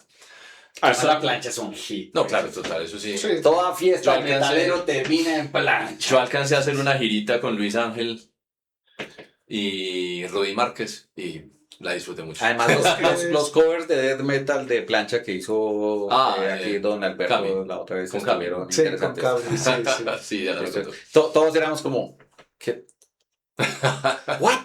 Speaker 3: Además, la plancha es un hit.
Speaker 2: No, claro, total, eso sí.
Speaker 1: Sí.
Speaker 3: Toda fiesta
Speaker 2: Yo
Speaker 3: de
Speaker 2: alcancé-
Speaker 3: metalero termina en plancha.
Speaker 2: Yo alcancé a hacer una girita con Luis Ángel y Rodi Márquez y la disfruté mucho.
Speaker 3: Además, los covers de death metal de plancha que hizo aquí Don Alberto
Speaker 2: Cami.
Speaker 3: la otra vez
Speaker 2: Con Cami.
Speaker 3: estuvieron
Speaker 1: Sí, con
Speaker 3: interesantes.
Speaker 1: cable, sí, sí.
Speaker 2: Sí, ya lo recuerdo.
Speaker 3: Todos éramos como, ¿qué? ¿What?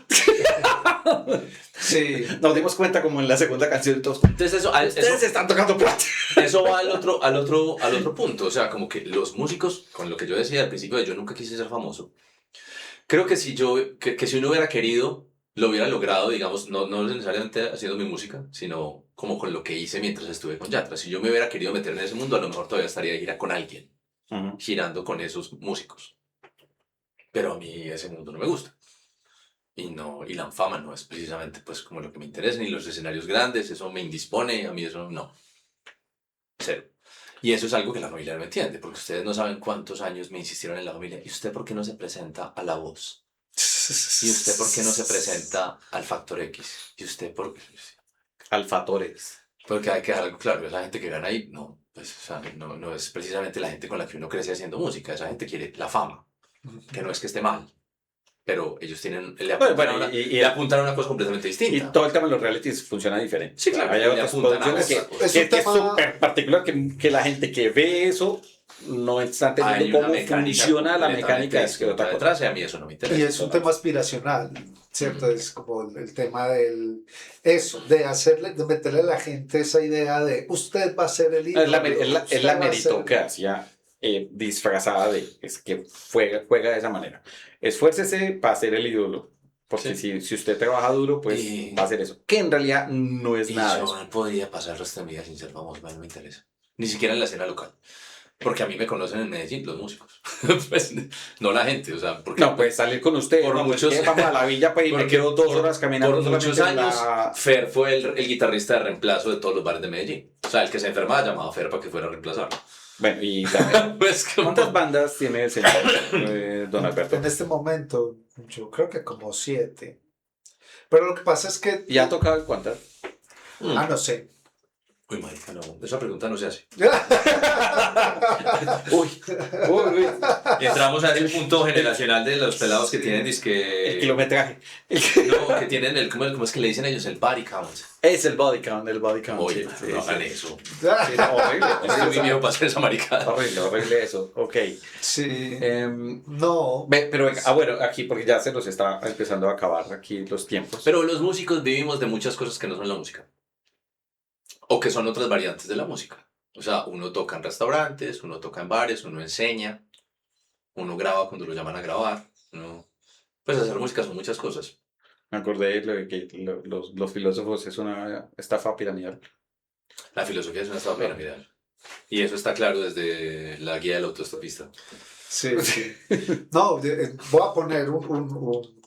Speaker 1: Sí.
Speaker 3: Nos dimos cuenta como en la segunda canción y todos,
Speaker 2: Entonces
Speaker 3: ustedes están tocando plancha.
Speaker 2: eso va al otro punto. O sea, como que los músicos, con lo que yo decía al principio de yo nunca quise ser famoso, creo que si que si uno hubiera querido, lo hubiera logrado, digamos, no necesariamente haciendo mi música, sino como con lo que hice mientras estuve con Yatra. Si yo me hubiera querido meter en ese mundo, a lo mejor todavía estaría de gira con alguien, girando con esos músicos. Pero a mí ese mundo no me gusta. Y la fama no es precisamente pues como lo que me interesa, ni los escenarios grandes, eso me indispone, a mí eso no. Cero. Y eso es algo que la familia no entiende, porque ustedes no saben cuántos años me insistieron en la familia. ¿Y usted por qué no se presenta a La Voz? ¿Y usted por qué no se presenta al Factor X? ¿Y usted por qué?
Speaker 3: Alfatores.
Speaker 2: Porque hay que dejar algo claro, esa gente que gana ahí, no, pues, o sea, no es precisamente la gente con la que uno crece haciendo música, esa gente quiere la fama, que no es que esté mal, pero ellos le apuntan a una cosa completamente distinta.
Speaker 3: Y todo el tema de los realities funciona diferente.
Speaker 2: Sí, claro,
Speaker 3: Hay
Speaker 2: le
Speaker 3: otras
Speaker 2: apuntan a
Speaker 3: producciones
Speaker 2: otra cosa.
Speaker 3: que es súper particular, que la gente que ve eso no está
Speaker 2: Hay
Speaker 3: entendiendo
Speaker 2: una
Speaker 3: cómo
Speaker 2: mecánica
Speaker 3: funciona la
Speaker 2: completamente
Speaker 3: mecánica. Es que
Speaker 2: distinta
Speaker 3: otra cosa.
Speaker 2: detrás, y a mí eso no me interesa.
Speaker 1: Y es un tema aspiracional, ¿cierto? Es como el tema de hacerle, de meterle a la gente esa idea de usted va a ser el ídolo.
Speaker 3: Es la meritocracia disfrazada de es que juega de esa manera. Esfuércese para ser el ídolo. Porque si usted trabaja duro, pues va a hacer eso. Que en realidad no es nada.
Speaker 2: Yo no podía pasar el resto de mi vida sin ser famoso, no me interesa. Ni siquiera en la escena local. Porque a mí me conocen en Medellín los músicos. Pues, no la gente, o sea, porque...
Speaker 3: No, pues salir con usted,
Speaker 2: por
Speaker 3: no, pues,
Speaker 2: muchos-
Speaker 3: que vamos a la villa pues, y me quedo 2 horas caminando.
Speaker 2: Por muchos
Speaker 3: solamente en
Speaker 2: años,
Speaker 3: la-
Speaker 2: Fer fue el guitarrista de reemplazo de todos los bares de Medellín. O sea, el que se enfermaba llamaba a Fer para que fuera a reemplazarlo.
Speaker 3: Bueno, y también,
Speaker 2: Pues,
Speaker 3: ¿cuántas bandas tiene el señor Don Alberto?
Speaker 1: En este momento, yo creo que como 7. Pero lo que pasa es que...
Speaker 3: ¿Y ha tocado cuántas?
Speaker 1: No sé.
Speaker 2: Uy, marica, no. Esa pregunta no se hace.
Speaker 3: Uy.
Speaker 2: Entramos a ese punto generacional de los pelados que tienen
Speaker 3: El
Speaker 2: disque...
Speaker 3: kilometraje.
Speaker 2: No, que tienen ¿cómo es que le dicen ellos? El body count.
Speaker 3: Es el body count.
Speaker 2: Oye,
Speaker 3: sí,
Speaker 2: no
Speaker 3: sí.
Speaker 2: hagan eso.
Speaker 3: Sí, no, horrible.
Speaker 2: Yo estoy muy viejo para hacer esa maricada.
Speaker 3: Horrible eso. Ok.
Speaker 1: Sí.
Speaker 3: No. Pero, bueno, aquí porque ya se nos está empezando a acabar aquí los tiempos.
Speaker 2: Pero los músicos vivimos de muchas cosas que no son la música. O que son otras variantes de la música. O sea, uno toca en restaurantes, uno toca en bares, uno enseña, uno graba cuando lo llaman a grabar. Pues hacer música son muchas cosas.
Speaker 3: Me acordé de que los filósofos es una estafa piramidal.
Speaker 2: La filosofía es una estafa piramidal. Y eso está claro desde la guía del autoestopista.
Speaker 1: Sí, sí. No, voy a poner un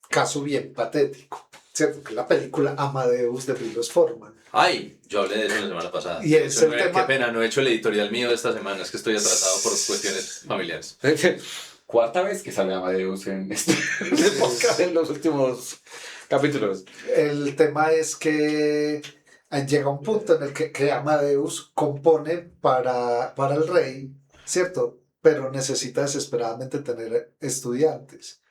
Speaker 1: caso bien patético, ¿cierto? Que la película Amadeus de Milos Forman.
Speaker 2: Ay, yo hablé de eso la semana pasada.
Speaker 1: Y es el tema...
Speaker 2: Qué pena, no he hecho el editorial mío de esta semana, es que estoy atrasado por cuestiones familiares.
Speaker 3: Cuarta vez que sale Amadeus en este podcast en los últimos capítulos.
Speaker 1: El tema es que llega un punto en el que Amadeus compone para el rey, ¿cierto? Pero necesita desesperadamente tener estudiantes,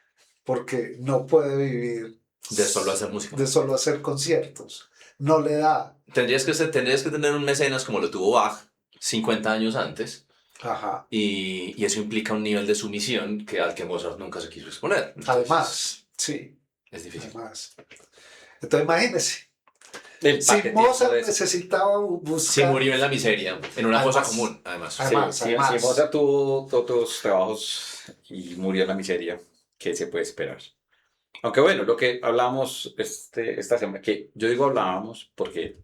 Speaker 1: porque no puede vivir
Speaker 2: De solo hacer música.
Speaker 1: de solo hacer conciertos. No le da.
Speaker 2: Tendrías que tener un mecenas como lo tuvo Bach 50 años antes.
Speaker 1: Ajá.
Speaker 2: Y eso implica un nivel de sumisión al que Mozart nunca se quiso exponer. Entonces,
Speaker 1: Además, sí.
Speaker 2: es difícil.
Speaker 1: Además. Entonces imagínese.
Speaker 3: El
Speaker 1: Si
Speaker 3: paquetico
Speaker 1: Mozart
Speaker 3: de eso.
Speaker 1: necesitaba buscar...
Speaker 2: Se murió en la miseria, en una
Speaker 1: Además.
Speaker 2: cosa común, además.
Speaker 1: Además.
Speaker 3: Sí, Mozart tuvo otros trabajos y murió en la miseria. ¿Qué se puede esperar? Aunque bueno, lo que hablábamos esta semana, que yo digo hablábamos porque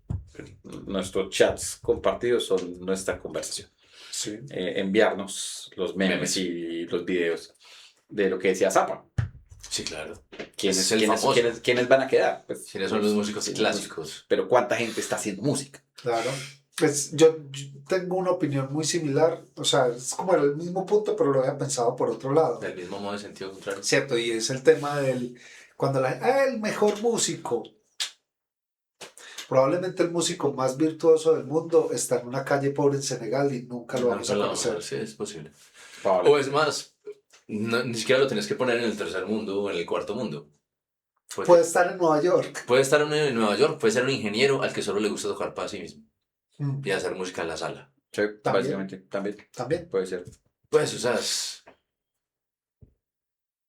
Speaker 3: nuestros chats compartidos son nuestra conversación.
Speaker 1: Sí.
Speaker 3: Enviarnos los memes y los videos de lo que decía Zappa.
Speaker 2: Sí, claro.
Speaker 3: ¿Quiénes
Speaker 2: el famoso.
Speaker 3: ¿Quiénes van a quedar? Pues,
Speaker 2: ¿Quiénes son los músicos
Speaker 3: sí,
Speaker 2: clásicos?
Speaker 3: pero ¿cuánta gente está haciendo música?
Speaker 1: Claro. Pues yo tengo una opinión muy similar. O sea, es como el mismo punto, pero lo había pensado por otro lado.
Speaker 2: Del mismo modo de sentido contrario.
Speaker 1: Cierto, y es el tema del Cuando el mejor músico, probablemente el músico más virtuoso del mundo está en una calle pobre en Senegal y nunca lo vamos a conocer.
Speaker 2: Sí, es posible. O es más, ni siquiera lo tienes que poner en el tercer mundo o en el cuarto mundo.
Speaker 1: Puede estar en Nueva York.
Speaker 2: Puede estar en Nueva York, puede ser un ingeniero al que solo le gusta tocar para sí mismo y hacer música en la sala.
Speaker 3: Sí,
Speaker 1: ¿También?
Speaker 3: básicamente,
Speaker 1: También.
Speaker 3: puede ser.
Speaker 2: Pues, o sea,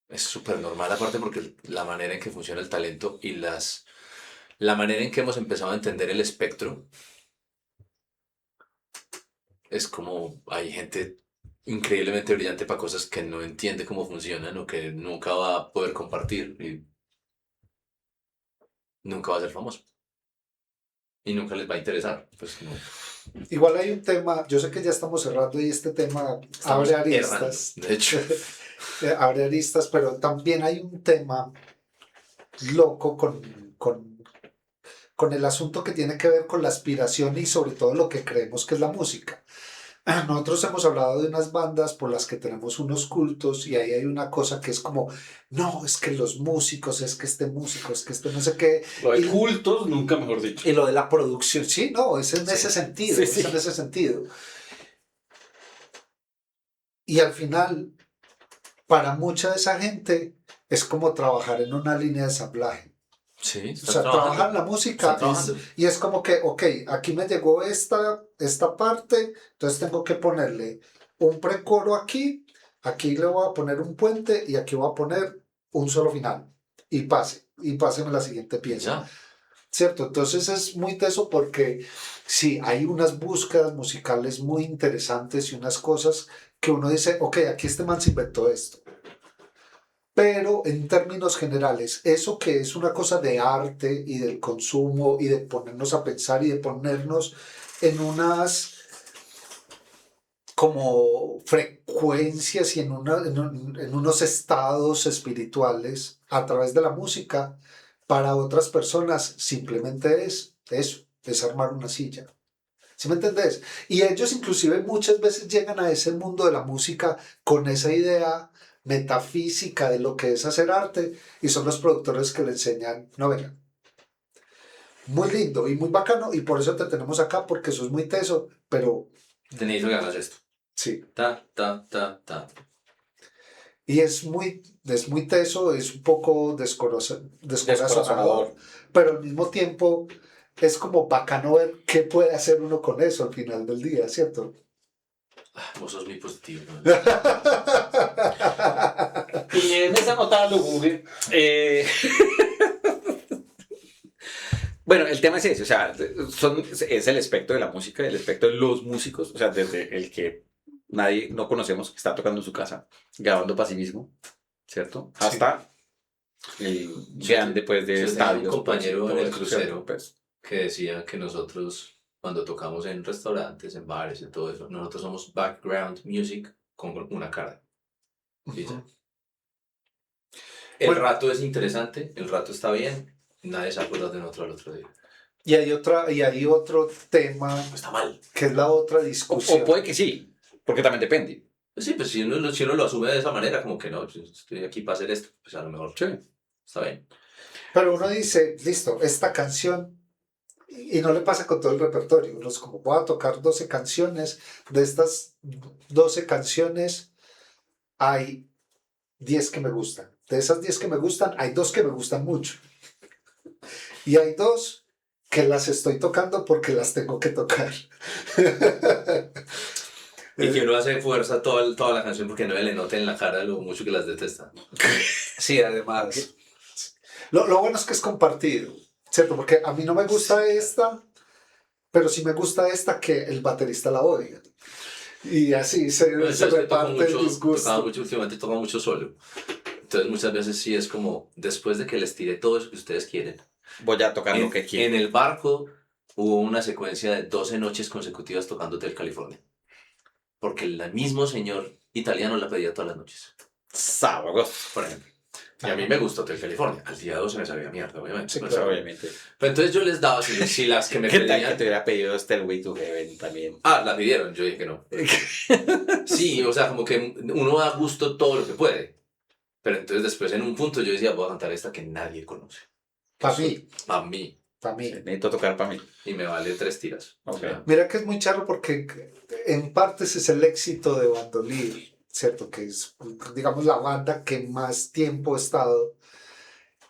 Speaker 2: es súper normal, aparte porque la manera en que funciona el talento y la manera en que hemos empezado a entender el espectro es como hay gente increíblemente brillante para cosas que no entiende cómo funcionan o que nunca va a poder compartir y nunca va a ser famoso. Y nunca les va a interesar. Pues no.
Speaker 1: Igual hay un tema, yo sé que ya estamos cerrando y este tema abre aristas.
Speaker 2: De hecho.
Speaker 1: Abre aristas, pero también hay un tema loco con el asunto que tiene que ver con la aspiración y sobre todo lo que creemos que es la música. Nosotros hemos hablado de unas bandas por las que tenemos unos cultos y ahí hay una cosa que es como, no, es que los músicos, es que este músico, es que este no sé qué.
Speaker 3: Lo de cultos, nunca mejor dicho.
Speaker 1: Y lo de la producción, sí, no, es en ese sentido,
Speaker 3: Sí,
Speaker 1: es
Speaker 3: sí.
Speaker 1: en ese sentido. Y al final, para mucha de esa gente, es como trabajar en una línea de ensamblaje.
Speaker 2: Sí,
Speaker 1: O sea, trabajar la música y es como que, ok, aquí me llegó esta parte, entonces tengo que ponerle un precoro aquí, aquí le voy a poner un puente y aquí voy a poner un solo final. Y páseme la siguiente pieza.
Speaker 2: Ya.
Speaker 1: ¿Cierto? Entonces es muy teso porque sí, hay unas búsquedas musicales muy interesantes y unas cosas que uno dice, ok, aquí este man se inventó esto. Pero en términos generales, eso que es una cosa de arte y del consumo y de ponernos a pensar y de ponernos en unas como frecuencias y en unos estados espirituales a través de la música, para otras personas simplemente es eso, es armar una silla. ¿Sí me entendés? Y ellos inclusive muchas veces llegan a ese mundo de la música con esa idea metafísica de lo que es hacer arte y son los productores que le enseñan, no venga, muy lindo y muy bacano y por eso te tenemos acá porque eso es muy teso, pero
Speaker 2: Tenéis que hagas esto.
Speaker 1: sí.
Speaker 2: Ta, ta, ta, ta.
Speaker 1: Y es muy teso, es un poco descorazonador, pero al mismo tiempo es como bacano ver qué puede hacer uno con eso al final del día, ¿cierto?
Speaker 2: Vos sos muy positivo, ¿no?
Speaker 3: Y en esa nota lúgubre, bueno, el tema es ese, o sea, es el espectro de la música, el espectro de los músicos, o sea, desde el que no conocemos, que está tocando en su casa, grabando para sí mismo, ¿cierto? Hasta el grande, pues, de estadios.
Speaker 2: Un compañero
Speaker 3: pues,
Speaker 2: en el
Speaker 3: eso,
Speaker 2: crucero
Speaker 3: ¿cierto? Pues,
Speaker 2: que decía que nosotros, cuando tocamos en restaurantes, en bares y todo eso, nosotros somos background music con una cara. Y ya. El
Speaker 1: Bueno.
Speaker 2: rato es interesante, el rato está bien, nadie se acuerda de nosotros al otro día.
Speaker 1: Y hay otro tema
Speaker 2: Está mal.
Speaker 1: que es la otra discusión.
Speaker 3: o puede que sí, porque también depende.
Speaker 2: Pues sí, pues si uno lo asume de esa manera, como que no, pues estoy aquí para hacer esto, pues a lo mejor
Speaker 3: Sí.
Speaker 2: está bien.
Speaker 1: Pero uno dice, listo, esta canción, y no le pasa con todo el repertorio, uno es como, voy a tocar 12 canciones, de estas 12 canciones hay 10 que me gustan. De esas 10 que me gustan, hay 2 que me gustan mucho. Y hay 2 que las estoy tocando porque las tengo que tocar.
Speaker 2: Y que uno hace fuerza toda la canción porque no le note en la cara lo mucho que las detesta.
Speaker 1: Sí, además. Lo bueno es que es compartido, ¿cierto? Porque a mí no me gusta esta, pero sí me gusta esta que el baterista la odia. Y así se reparte el disgusto.
Speaker 2: Últimamente toca mucho solo. Entonces muchas veces sí es como, después de que les tire todo eso que ustedes quieren.
Speaker 3: Voy a tocar lo que quiero.
Speaker 2: En el barco hubo una secuencia de 12 noches consecutivas tocando Hotel California. Porque el mismo señor italiano la pedía todas las noches.
Speaker 3: Sabroso.
Speaker 2: Por ejemplo. Y a mí me gustó Hotel California. Al día 12 me sabía mierda, obviamente.
Speaker 1: Sí,
Speaker 2: No
Speaker 1: claro,
Speaker 2: sabía.
Speaker 3: obviamente.
Speaker 2: Pero entonces yo les daba, si las que me
Speaker 3: ¿Qué tal que
Speaker 2: pedían...
Speaker 3: te hubiera pedido Stairway to Heaven también?
Speaker 2: Ah, la pidieron, yo dije que no. Sí, o sea, como que uno da gusto todo lo que puede. Pero entonces después en un punto yo decía, voy a cantar esta que nadie conoce.
Speaker 1: Para mí,
Speaker 2: Para mí.
Speaker 1: para mí.
Speaker 3: Necesito tocar para mí.
Speaker 2: Y me vale 3 tiras.
Speaker 3: Ok.
Speaker 2: O sea,
Speaker 1: Mira que es muy charro porque en parte ese es el éxito de Bandolí, ¿cierto? Que es, digamos, la banda que más tiempo ha estado.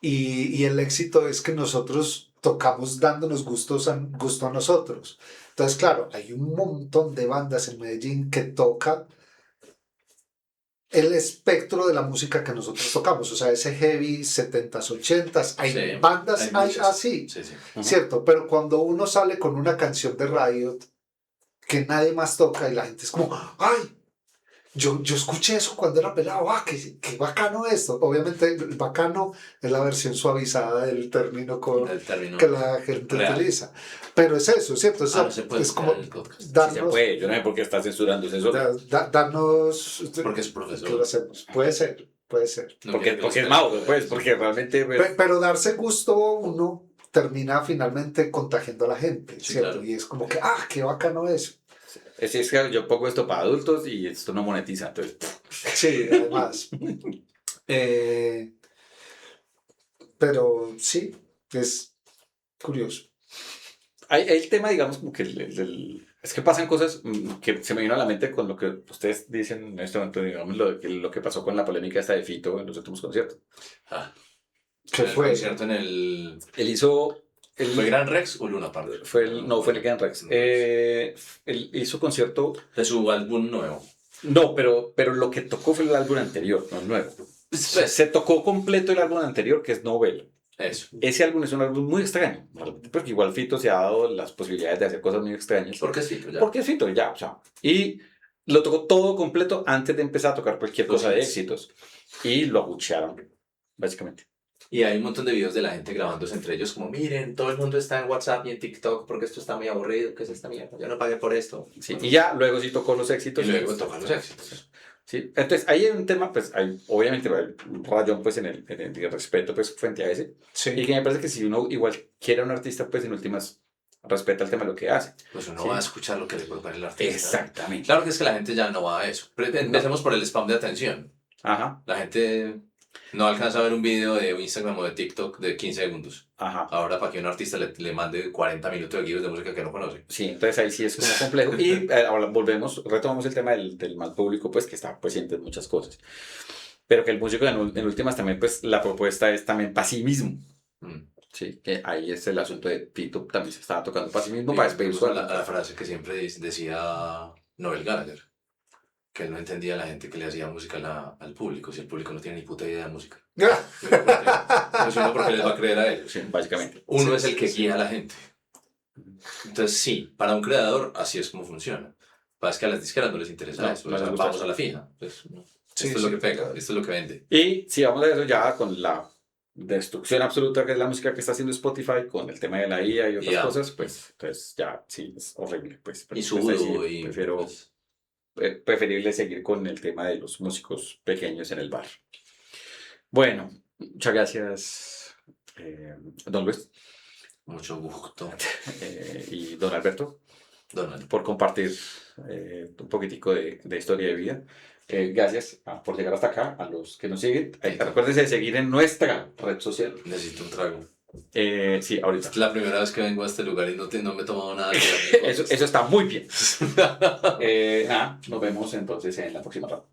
Speaker 1: Y el éxito es que nosotros tocamos dándonos gusto a nosotros. Entonces, claro, hay un montón de bandas en Medellín que tocan el espectro de la música que nosotros tocamos, o sea, ese heavy 70s, 80s, hay
Speaker 2: sí,
Speaker 1: bandas
Speaker 2: hay muchas.
Speaker 1: así,
Speaker 2: Sí, sí.
Speaker 1: ¿cierto? Pero cuando uno sale con una canción de Riot que nadie más toca y la gente es como, ¡ay! Yo escuché eso cuando era pelado, qué bacano esto. Obviamente, el bacano es la versión suavizada del término
Speaker 2: El término
Speaker 1: que la gente
Speaker 2: real.
Speaker 1: utiliza. Pero es eso, ¿cierto?
Speaker 2: No se puede
Speaker 1: es como
Speaker 2: en el podcast.
Speaker 3: Sí se
Speaker 1: darnos,
Speaker 3: puede, yo no sé por qué está censurando eso.
Speaker 1: darnos.
Speaker 2: Porque es
Speaker 1: ¿Qué lo
Speaker 2: profesor.
Speaker 1: hacemos? Puede ser, puede ser.
Speaker 2: No
Speaker 3: Porque,
Speaker 2: quiere que
Speaker 3: porque es
Speaker 2: los
Speaker 3: Mau,
Speaker 2: pelos-
Speaker 3: pues, porque realmente... pues,
Speaker 1: Pero darse gusto uno termina finalmente contagiando a la gente,
Speaker 2: Sí,
Speaker 1: ¿cierto?
Speaker 2: claro.
Speaker 1: Y es como que, qué bacano eso.
Speaker 3: es que yo pongo esto para adultos y esto no monetiza, entonces...
Speaker 1: Sí, además. Eh, pero sí, es curioso.
Speaker 3: Hay el tema, digamos, como que es que pasan cosas que se me vino a la mente con lo que ustedes dicen en este momento, digamos, lo que pasó con la polémica esta de Fito en los últimos conciertos.
Speaker 2: Ah,
Speaker 1: ¿Qué
Speaker 2: el
Speaker 1: fue?
Speaker 2: concierto en el...
Speaker 3: Él hizo...
Speaker 2: ¿Fue Gran Rex o Luna Park?
Speaker 3: No, fue el Gran Rex. Él hizo concierto...
Speaker 2: De su álbum nuevo.
Speaker 3: No, pero lo que tocó fue el álbum anterior, no el nuevo. Se tocó completo el álbum anterior, que es Nobel.
Speaker 2: Eso.
Speaker 3: Ese álbum es un álbum muy extraño, porque igual Fito se ha dado las posibilidades de hacer cosas muy extrañas.
Speaker 2: Porque es Fito ya.
Speaker 3: Porque es Fito, ya, o sea. Y lo tocó todo completo antes de empezar a tocar cualquier
Speaker 2: Los
Speaker 3: cosa de
Speaker 2: hits.
Speaker 3: éxitos. Y lo abuchearon, básicamente.
Speaker 2: Y hay un montón de videos de la gente grabándose entre ellos como, miren, todo el mundo está en WhatsApp y en TikTok porque esto está muy aburrido, ¿qué es esta mierda? Yo no pagué por esto.
Speaker 3: Sí, y ya luego sí tocó los éxitos.
Speaker 2: Y luego tocan los éxitos.
Speaker 3: Sí, entonces ahí hay un tema, pues hay, obviamente hay un rayón pues en el respeto pues frente a ese.
Speaker 1: Sí.
Speaker 3: Y que me parece que si uno igual quiere a un artista, pues en últimas respeta el tema de lo que hace.
Speaker 2: Pues uno
Speaker 3: Sí.
Speaker 2: va a escuchar lo que le propone el artista.
Speaker 3: Exactamente.
Speaker 2: Claro que es que la gente ya no va a eso. Pero empecemos por el spam de atención.
Speaker 3: Ajá,
Speaker 2: La gente no alcanza a ver un video de Instagram o de TikTok de 15 segundos.
Speaker 3: ajá.
Speaker 2: Ahora para que un artista le mande 40 minutos de guíos de música que no conoce.
Speaker 3: Sí, entonces ahí sí es como complejo. Y ahora retomamos el tema del mal público, pues que está presente en muchas cosas. Pero que el músico en últimas también, pues la propuesta es también para sí mismo.
Speaker 2: Mm.
Speaker 3: Sí, que ahí es el asunto de Pito, también se estaba tocando para sí mismo, para despedir su
Speaker 2: la frase que siempre decía Noel Gallagher, que él no entendía a la gente que le hacía música al público, si el público no tiene ni puta idea de música. No sé por qué les va a creer a ellos.
Speaker 3: Sí, básicamente.
Speaker 2: Uno
Speaker 1: Sí,
Speaker 2: es el que
Speaker 1: sí.
Speaker 2: guía a la gente. Entonces, sí, para un creador, así es como funciona. Pasa que a las disqueras no les interesa
Speaker 3: No,
Speaker 2: eso.
Speaker 3: no
Speaker 2: O sea,
Speaker 3: les gusta
Speaker 2: vamos
Speaker 3: eso.
Speaker 2: a la fija. Pues,
Speaker 1: Sí,
Speaker 2: esto es lo
Speaker 1: sí,
Speaker 2: que pega,
Speaker 1: claro.
Speaker 2: esto es lo que vende.
Speaker 3: Y si vamos a eso ya con la destrucción absoluta que es la música que está haciendo Spotify, con el tema de la IA y otras
Speaker 2: Ya.
Speaker 3: cosas, pues entonces ya sí, es horrible. Pues,
Speaker 2: Y
Speaker 3: pues, ahí sí
Speaker 2: sudo y...
Speaker 3: prefiero,
Speaker 2: pues,
Speaker 3: preferible seguir con el tema de los músicos pequeños en el bar. Bueno, muchas gracias, don Luis
Speaker 2: mucho gusto,
Speaker 3: y don Alberto,
Speaker 2: Donald.
Speaker 3: por compartir un poquitico de historia de vida. Gracias por llegar hasta acá, a los que nos siguen. Recuérdense de seguir en nuestra red social.
Speaker 2: Necesito un trago.
Speaker 3: Sí, ahorita.
Speaker 2: Es la primera vez que vengo a este lugar y no me he tomado nada.
Speaker 3: Eso está muy bien. Nada, nos vemos entonces en la próxima ronda.